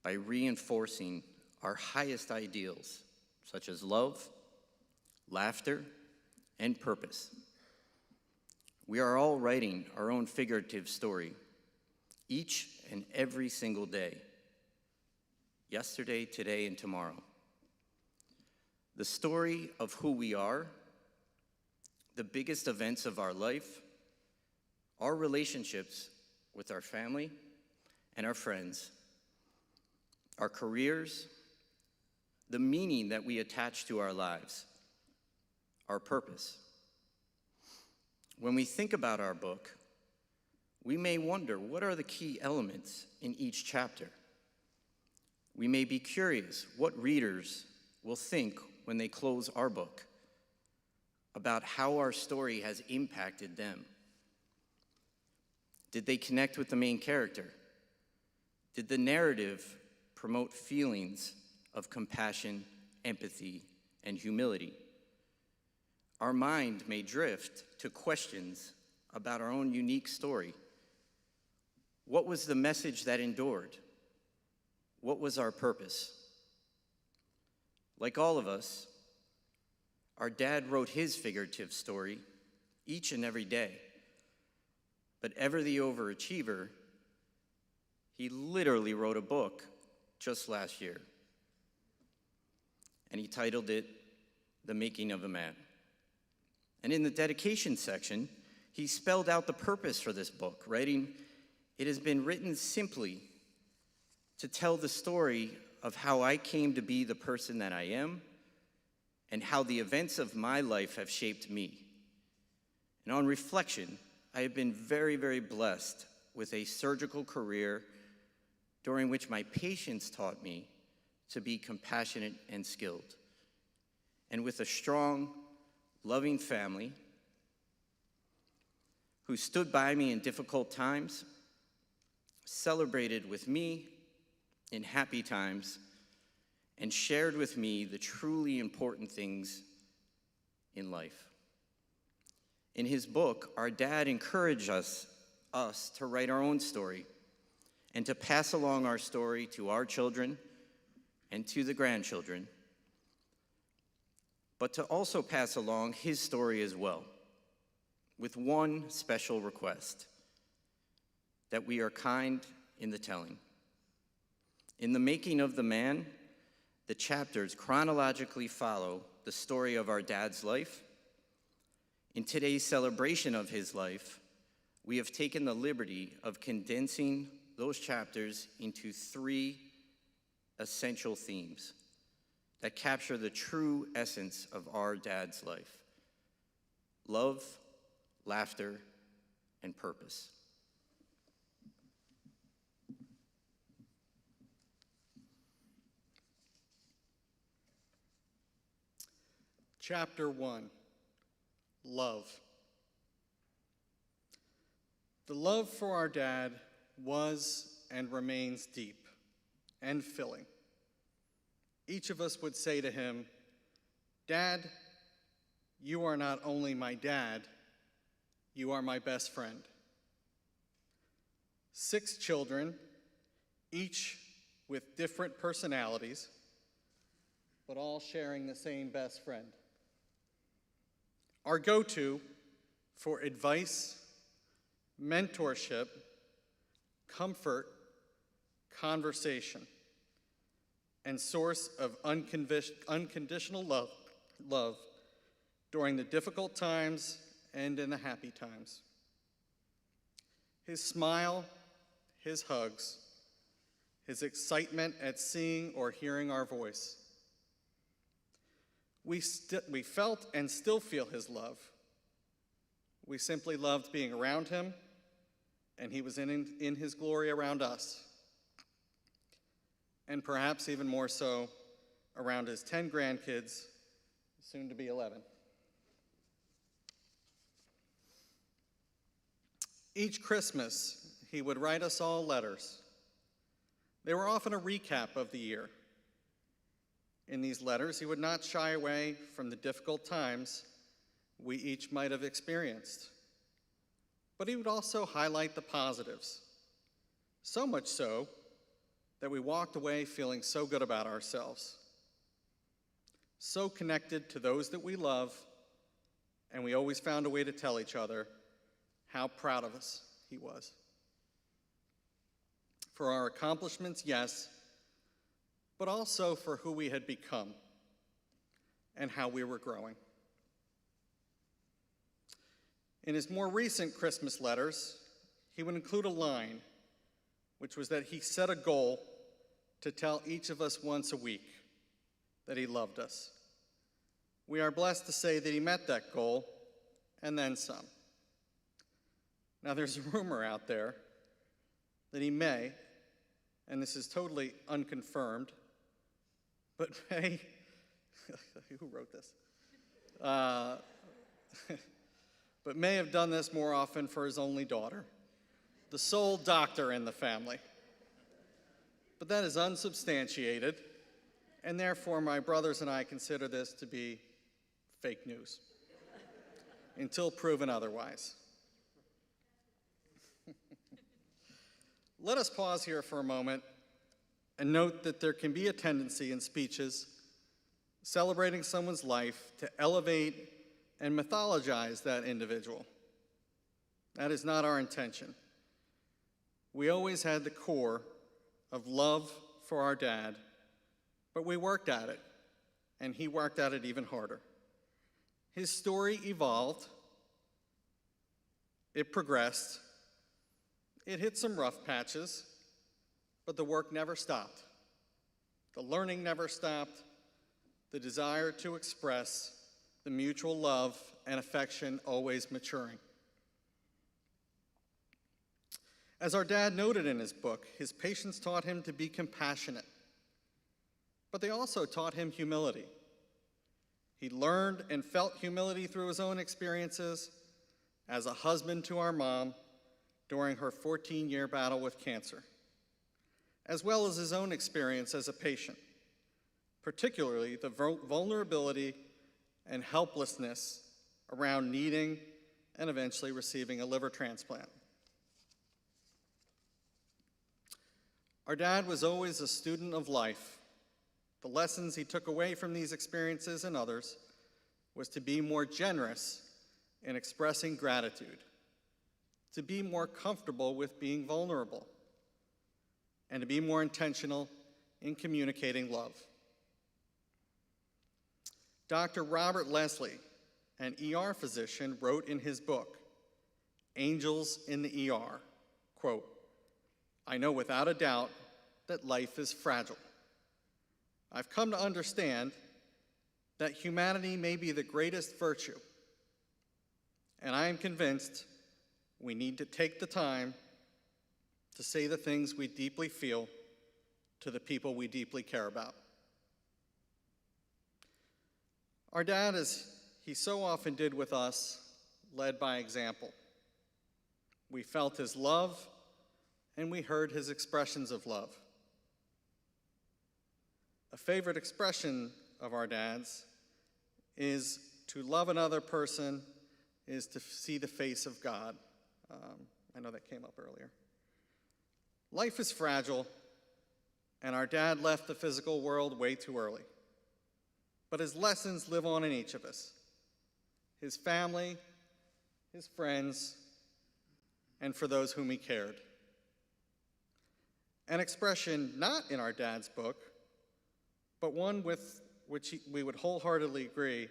by reinforcing our highest ideals, such as love, laughter, and purpose. We are all writing our own figurative story, each and every single day, yesterday, today, and tomorrow. The story of who we are, the biggest events of our life, our relationships with our family and our friends, our careers, the meaning that we attach to our lives, our purpose. When we think about our book, we may wonder, what are the key elements in each chapter? We may be curious what readers will think when they close our book about how our story has impacted them. Did they connect with the main character? Did the narrative promote feelings of compassion, empathy, and humility? Our mind may drift to questions about our own unique story. What was the message that endured? What was our purpose? Like all of us, our dad wrote his figurative story each and every day. But ever the overachiever, he literally wrote a book just last year. And he titled it, The Making of a Man. And in the dedication section, he spelled out the purpose for this book, writing, "It has been written simply to tell the story of how I came to be the person that I am and how the events of my life have shaped me. And on reflection, I have been very, very blessed with a surgical career during which my patients taught me to be compassionate and skilled, and with a strong, loving family who stood by me in difficult times, celebrated with me in happy times, and shared with me the truly important things in life." In his book, our dad encouraged us us to write our own story and to pass along our story to our children and to the grandchildren, but to also pass along his story as well, with one special request: that we are kind in the telling. In the making of the man, the chapters chronologically follow the story of our dad's life. In today's celebration of his life, we have taken the liberty of condensing those chapters into 3 essential themes that capture the true essence of our dad's life: love, laughter, and purpose. Chapter 1, Love. The love for our dad was and remains deep and filling. Each of us would say to him, "Dad, you are not only my dad, you are my best friend." 6 children, each with different personalities, but all sharing the same best friend. Our go-to for advice, mentorship, comfort, conversation, and source of unconditional love during the difficult times and in the happy times. His smile, his hugs, his excitement at seeing or hearing our voice. We felt and still feel his love. We simply loved being around him, and he was in his glory around us. And perhaps even more so around his 10 grandkids, soon to be 11. Each Christmas, he would write us all letters. They were often a recap of the year. In these letters, he would not shy away from the difficult times we each might have experienced. But he would also highlight the positives, so much so that we walked away feeling so good about ourselves, so connected to those that we love, and we always found a way to tell each other how proud of us he was. For our accomplishments, yes, but also for who we had become and how we were growing. In his more recent Christmas letters, he would include a line, which was that he set a goal to tell each of us once a week that he loved us. We are blessed to say that he met that goal and then some. Now, there's a rumor out there that he may, and this is totally unconfirmed, but may, who wrote this? But may have done this more often for his only daughter, the sole doctor in the family. But that is unsubstantiated, and therefore my brothers and I consider this to be fake news until proven otherwise. Let us pause here for a moment and note that there can be a tendency in speeches celebrating someone's life to elevate and mythologize that individual. That is not our intention. We always had the core of love for our dad, but we worked at it, and he worked at it even harder. His story evolved, it progressed, it hit some rough patches, but the work never stopped. The learning never stopped, the desire to express the mutual love and affection always maturing. As our dad noted in his book, his patients taught him to be compassionate, but they also taught him humility. He learned and felt humility through his own experiences as a husband to our mom during her 14-year battle with cancer, as well as his own experience as a patient, particularly the vulnerability and helplessness around needing and eventually receiving a liver transplant. Our dad was always a student of life. The lessons he took away from these experiences and others was to be more generous in expressing gratitude, to be more comfortable with being vulnerable, and to be more intentional in communicating love. Dr. Robert Leslie, an ER physician, wrote in his book, Angels in the ER, quote, "I know without a doubt that life is fragile. I've come to understand that humanity may be the greatest virtue, and I am convinced we need to take the time to say the things we deeply feel to the people we deeply care about." Our dad, as he so often did with us, led by example. We felt his love, and we heard his expressions of love. A favorite expression of our dad's is to love another person is to see the face of God. I know that came up earlier. Life is fragile, and our dad left the physical world way too early. But his lessons live on in each of us, his family, his friends, and for those whom he cared. An expression not in our dad's book, but one with which we would wholeheartedly agree,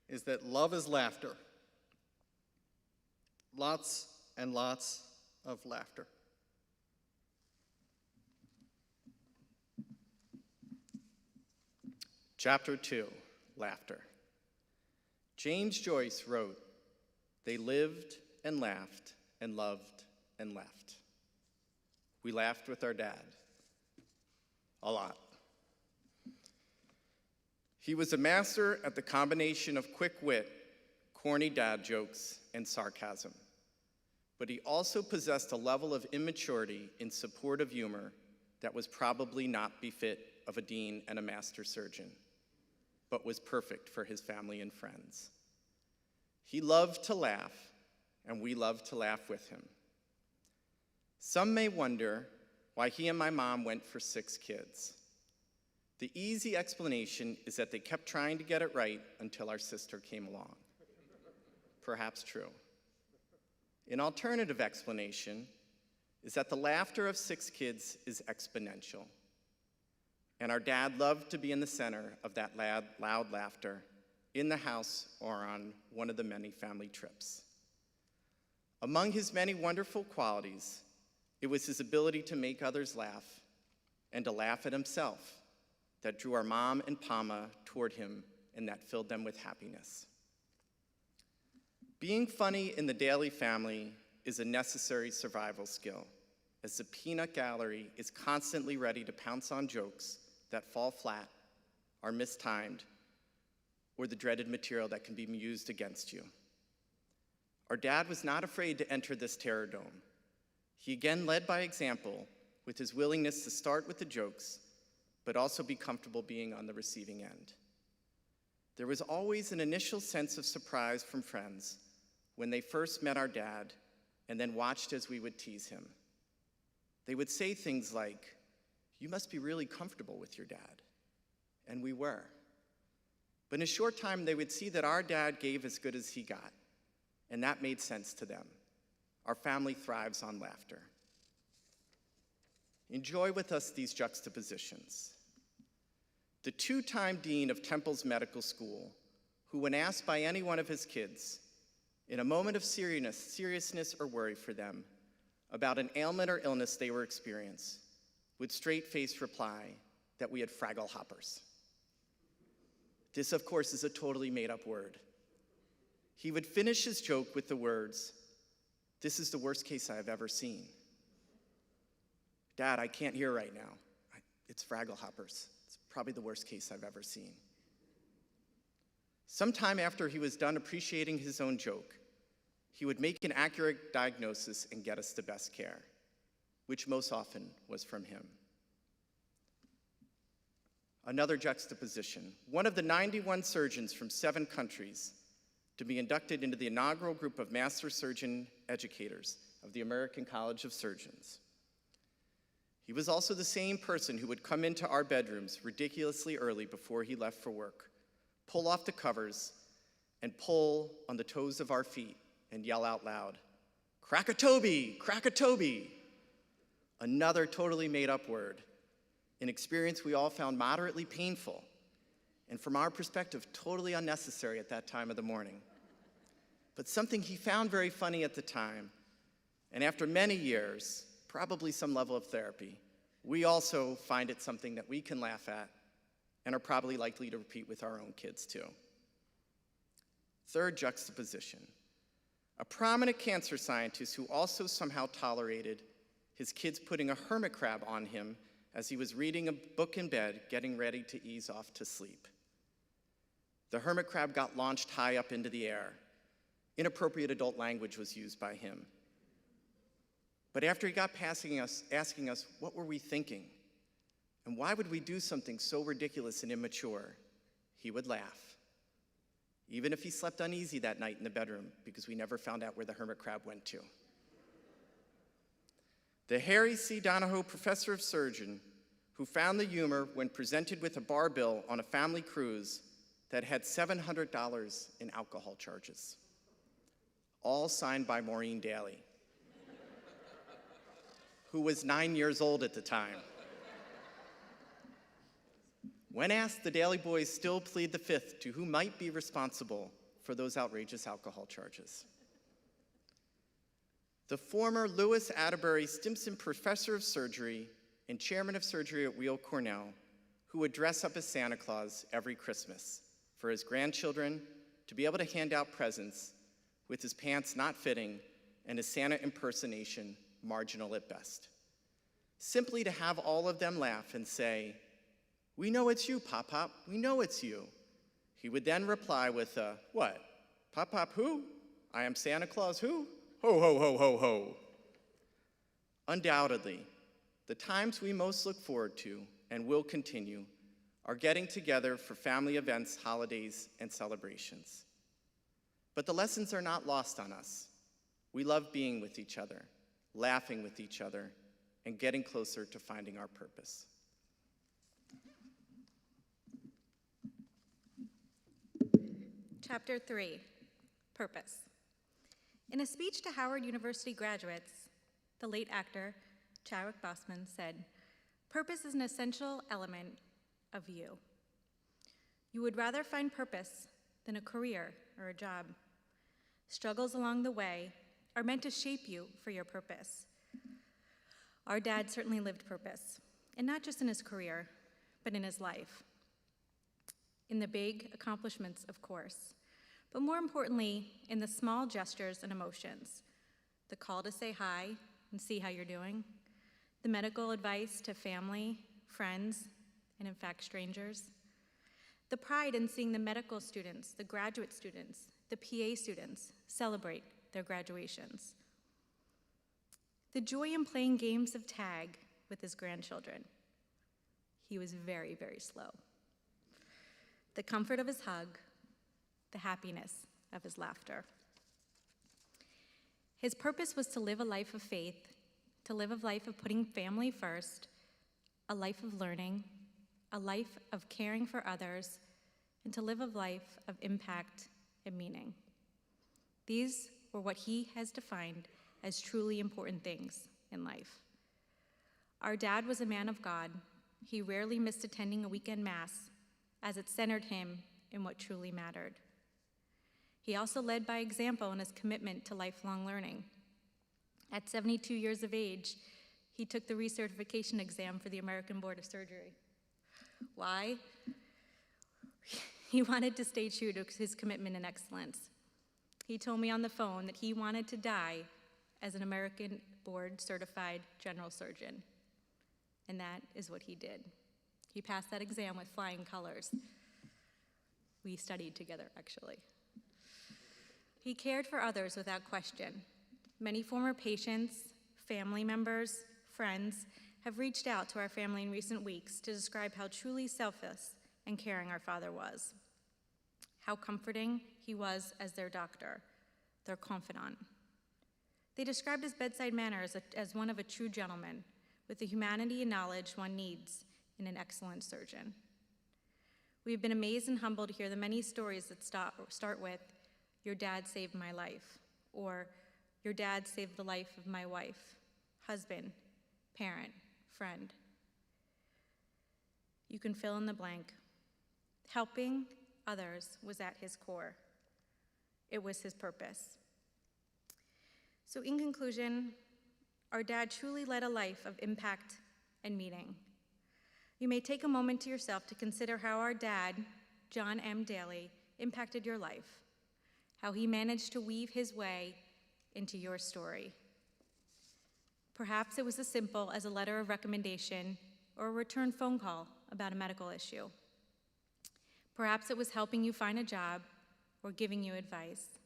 is that love is laughter. Lots and lots of laughter. Chapter 2, Laughter. James Joyce wrote, "They lived and laughed and loved and left." We laughed with our dad. A lot. He was a master at the combination of quick wit, corny dad jokes, and sarcasm. But he also possessed a level of immaturity in support of humor that was probably not befit of a dean and a master surgeon, but was perfect for his family and friends. He loved to laugh, and we loved to laugh with him. Some may wonder why he and my mom went for 6 kids. The easy explanation is that they kept trying to get it right until our sister came along. Perhaps true. An alternative explanation is that the laughter of 6 kids is exponential, and our dad loved to be in the center of that loud laughter in the house or on one of the many family trips. Among his many wonderful qualities, it was his ability to make others laugh and to laugh at himself that drew our mom and Pama toward him and that filled them with happiness. Being funny in the Daly family is a necessary survival skill, as the peanut gallery is constantly ready to pounce on jokes that fall flat, are mistimed, or the dreaded material that can be used against you. Our dad was not afraid to enter this terror dome. He again led by example with his willingness to start with the jokes, but also be comfortable being on the receiving end. There was always an initial sense of surprise from friends when they first met our dad and then watched as we would tease him. They would say things like, "You must be really comfortable with your dad." And we were. But in a short time, they would see that our dad gave as good as he got, and that made sense to them. Our family thrives on laughter. Enjoy with us these juxtapositions. The 2-time dean of Temple's Medical School, who when asked by any one of his kids, in a moment of seriousness or worry for them, about an ailment or illness they were experiencing, would straight-faced reply that we had Fraggle hoppers. This, of course, is a totally made-up word. He would finish his joke with the words, "This is the worst case I've ever seen." "Dad, I can't hear right now. It's Fraggle hoppers. It's probably the worst case I've ever seen." Sometime after he was done appreciating his own joke, he would make an accurate diagnosis and get us the best care, which most often was from him. Another juxtaposition, one of the 91 surgeons from 7 countries to be inducted into the inaugural group of master surgeon educators of the American College of Surgeons. He was also the same person who would come into our bedrooms ridiculously early before he left for work, pull off the covers, and pull on the toes of our feet and yell out loud, "Krakatobi, Krakatobi!" Another totally made-up word, an experience we all found moderately painful, and from our perspective, totally unnecessary at that time of the morning. But something he found very funny at the time, and after many years, probably some level of therapy, we also find it something that we can laugh at and are probably likely to repeat with our own kids too. Third juxtaposition, a prominent cancer scientist who also somehow tolerated his kids putting a hermit crab on him as he was reading a book in bed, getting ready to ease off to sleep. The hermit crab got launched high up into the air. Inappropriate adult language was used by him. But after he got asking us, what were we thinking? And why would we do something so ridiculous and immature? He would laugh. Even if he slept uneasy that night in the bedroom, because we never found out where the hermit crab went to. The Harry C. Donahoe Professor of Surgeon, who found the humor when presented with a bar bill on a family cruise that had $700 in alcohol charges. All signed by Maureen Daly, who was 9 years old at the time. When asked, the Daly boys still plead the fifth to who might be responsible for those outrageous alcohol charges. The former Lewis Atterbury Stimson Professor of Surgery and Chairman of Surgery at Weill Cornell, who would dress up as Santa Claus every Christmas for his grandchildren to be able to hand out presents with his pants not fitting and his Santa impersonation marginal at best. Simply to have all of them laugh and say, "We know it's you, Pop-Pop, we know it's you." He would then reply with a, "What? Pop-Pop who? I am Santa Claus who? Ho, ho, ho, ho, ho." Undoubtedly, the times we most look forward to and will continue are getting together for family events, holidays, and celebrations. But the lessons are not lost on us. We love being with each other, laughing with each other, and getting closer to finding our purpose. Chapter 3, Purpose. In a speech to Howard University graduates, the late actor Chadwick Boseman said, "Purpose is an essential element of you. You would rather find purpose than a career or a job. Struggles along the way are meant to shape you for your purpose." Our dad certainly lived purpose, and not just in his career, but in his life. In the big accomplishments, of course, but more importantly, in the small gestures and emotions. The call to say hi and see how you're doing, the medical advice to family, friends, and in fact, strangers. The pride in seeing the medical students, the graduate students, the PA students celebrate their graduations. The joy in playing games of tag with his grandchildren. He was very, very slow. The comfort of his hug, the happiness of his laughter. His purpose was to live a life of faith, to live a life of putting family first, a life of learning, a life of caring for others, and to live a life of impact and meaning. These were what he has defined as truly important things in life. Our dad was a man of God. He rarely missed attending a weekend mass, as it centered him in what truly mattered. He also led by example in his commitment to lifelong learning. At 72 years of age, he took the recertification exam for the American Board of Surgery. Why? He wanted to stay true to his commitment and excellence. He told me on the phone that he wanted to die as an American Board certified general surgeon. And that is what he did. He passed that exam with flying colors. We studied together, actually. He cared for others without question. Many former patients, family members, friends have reached out to our family in recent weeks to describe how truly selfless and caring our father was. How comforting he was as their doctor, their confidant. They described his bedside manner as one of a true gentleman, with the humanity and knowledge one needs in an excellent surgeon. We've been amazed and humbled to hear the many stories that start with, "Your dad saved my life," or "Your dad saved the life of my wife, husband, parent, friend." You can fill in the blank. Helping others was at his core. It was his purpose. So in conclusion, our dad truly led a life of impact and meaning. You may take a moment to yourself to consider how our dad, John M. Daly, impacted your life, how he managed to weave his way into your story. Perhaps it was as simple as a letter of recommendation or a return phone call about a medical issue. Perhaps it was helping you find a job or giving you advice.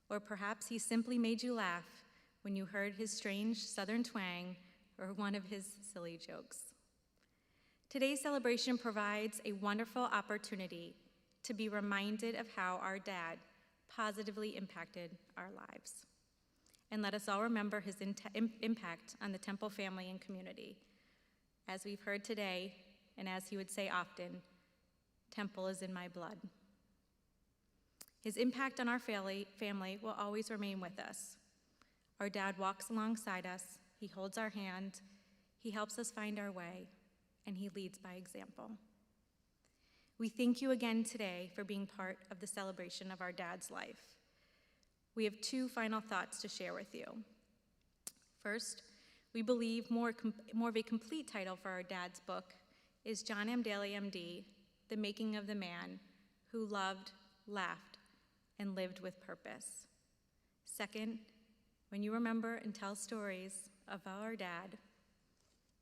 Or perhaps he simply made you laugh when you heard his strange Southern twang or one of his silly jokes. Today's celebration provides a wonderful opportunity to be reminded of how our dad positively impacted our lives. And let us all remember his impact on the Temple family and community. As we've heard today, and as he would say often, Temple is in my blood. His impact on our family will always remain with us. Our dad walks alongside us, he holds our hand, he helps us find our way, and he leads by example. We thank you again today for being part of the celebration of our dad's life. We have two final thoughts to share with you. First, we believe more of a complete title for our dad's book is John M. Daly, MD, The Making of the Man Who Loved, Laughed, and Lived with Purpose. Second, when you remember and tell stories of our dad,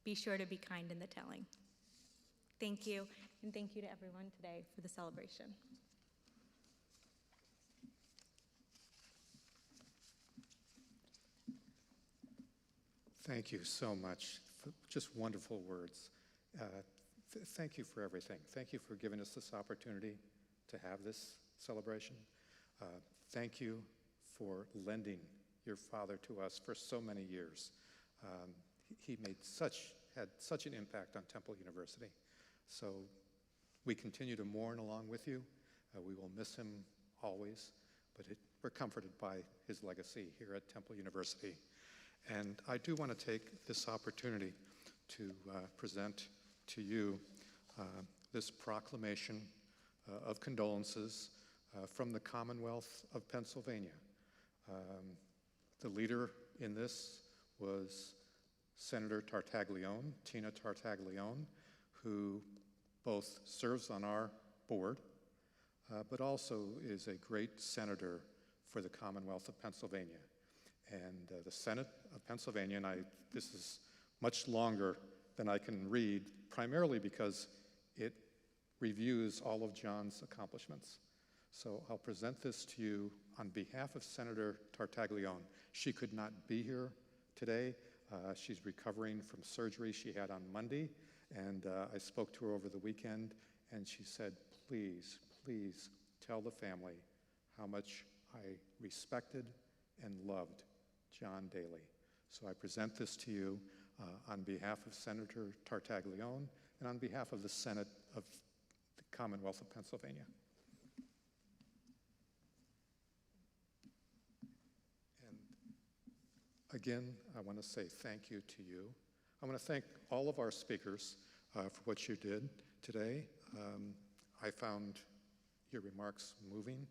be sure to be kind in the telling. Thank you, and thank you to everyone today for the celebration. Thank you so much. Just wonderful words. Thank you for everything. Thank you for giving us this opportunity to have this celebration. Thank you for lending your father to us for so many years. He had such an impact on Temple University. So we continue to mourn along with you. We will miss him always, but we're comforted by his legacy here at Temple University. And I do want to take this opportunity to present to you this proclamation of condolences from the Commonwealth of Pennsylvania. The leader in this was Senator Tartaglione, Tina Tartaglione, who both serves on our board, but also is a great senator for the Commonwealth of Pennsylvania. And the Senate of Pennsylvania, and this is much longer than I can read, primarily because it reviews all of John's accomplishments. So I'll present this to you on behalf of Senator Tartaglione. She could not be here today. She's recovering from surgery she had on Monday, and I spoke to her over the weekend, and she said, please, please tell the family how much I respected and loved John Daly. So I present this to you on behalf of Senator Tartaglione and on behalf of the Senate of the Commonwealth of Pennsylvania. And again, I want to say thank you to you. I want to thank all of our speakers for what you did today. I found your remarks moving.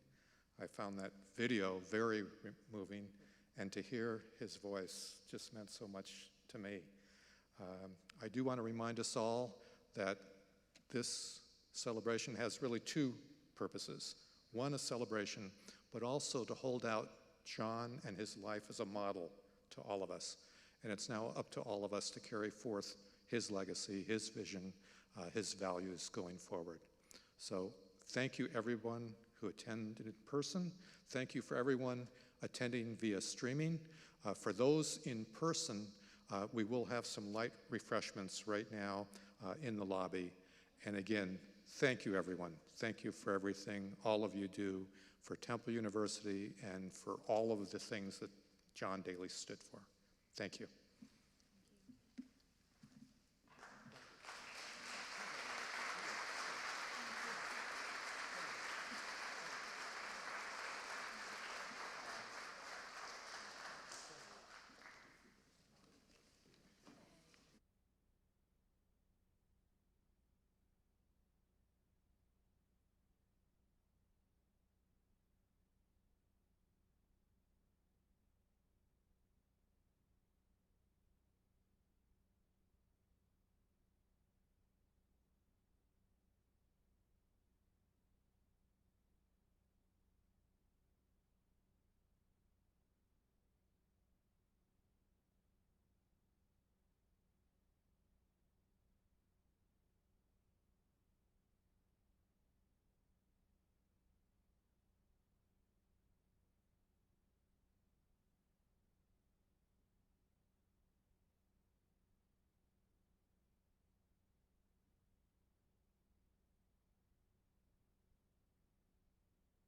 I found that video very moving, and to hear his voice just meant so much to me. I do want to remind us all that this celebration has really two purposes. One, a celebration, but also to hold out John and his life as a model to all of us. And it's now up to all of us to carry forth his legacy, his vision, his values going forward. So thank you, everyone who attended in person. Thank you for everyone attending via streaming. For those in person, we will have some light refreshments right now in the lobby. And again, thank you, everyone. Thank you for everything all of you do for Temple University and for all of the things that John Daly stood for. Thank you.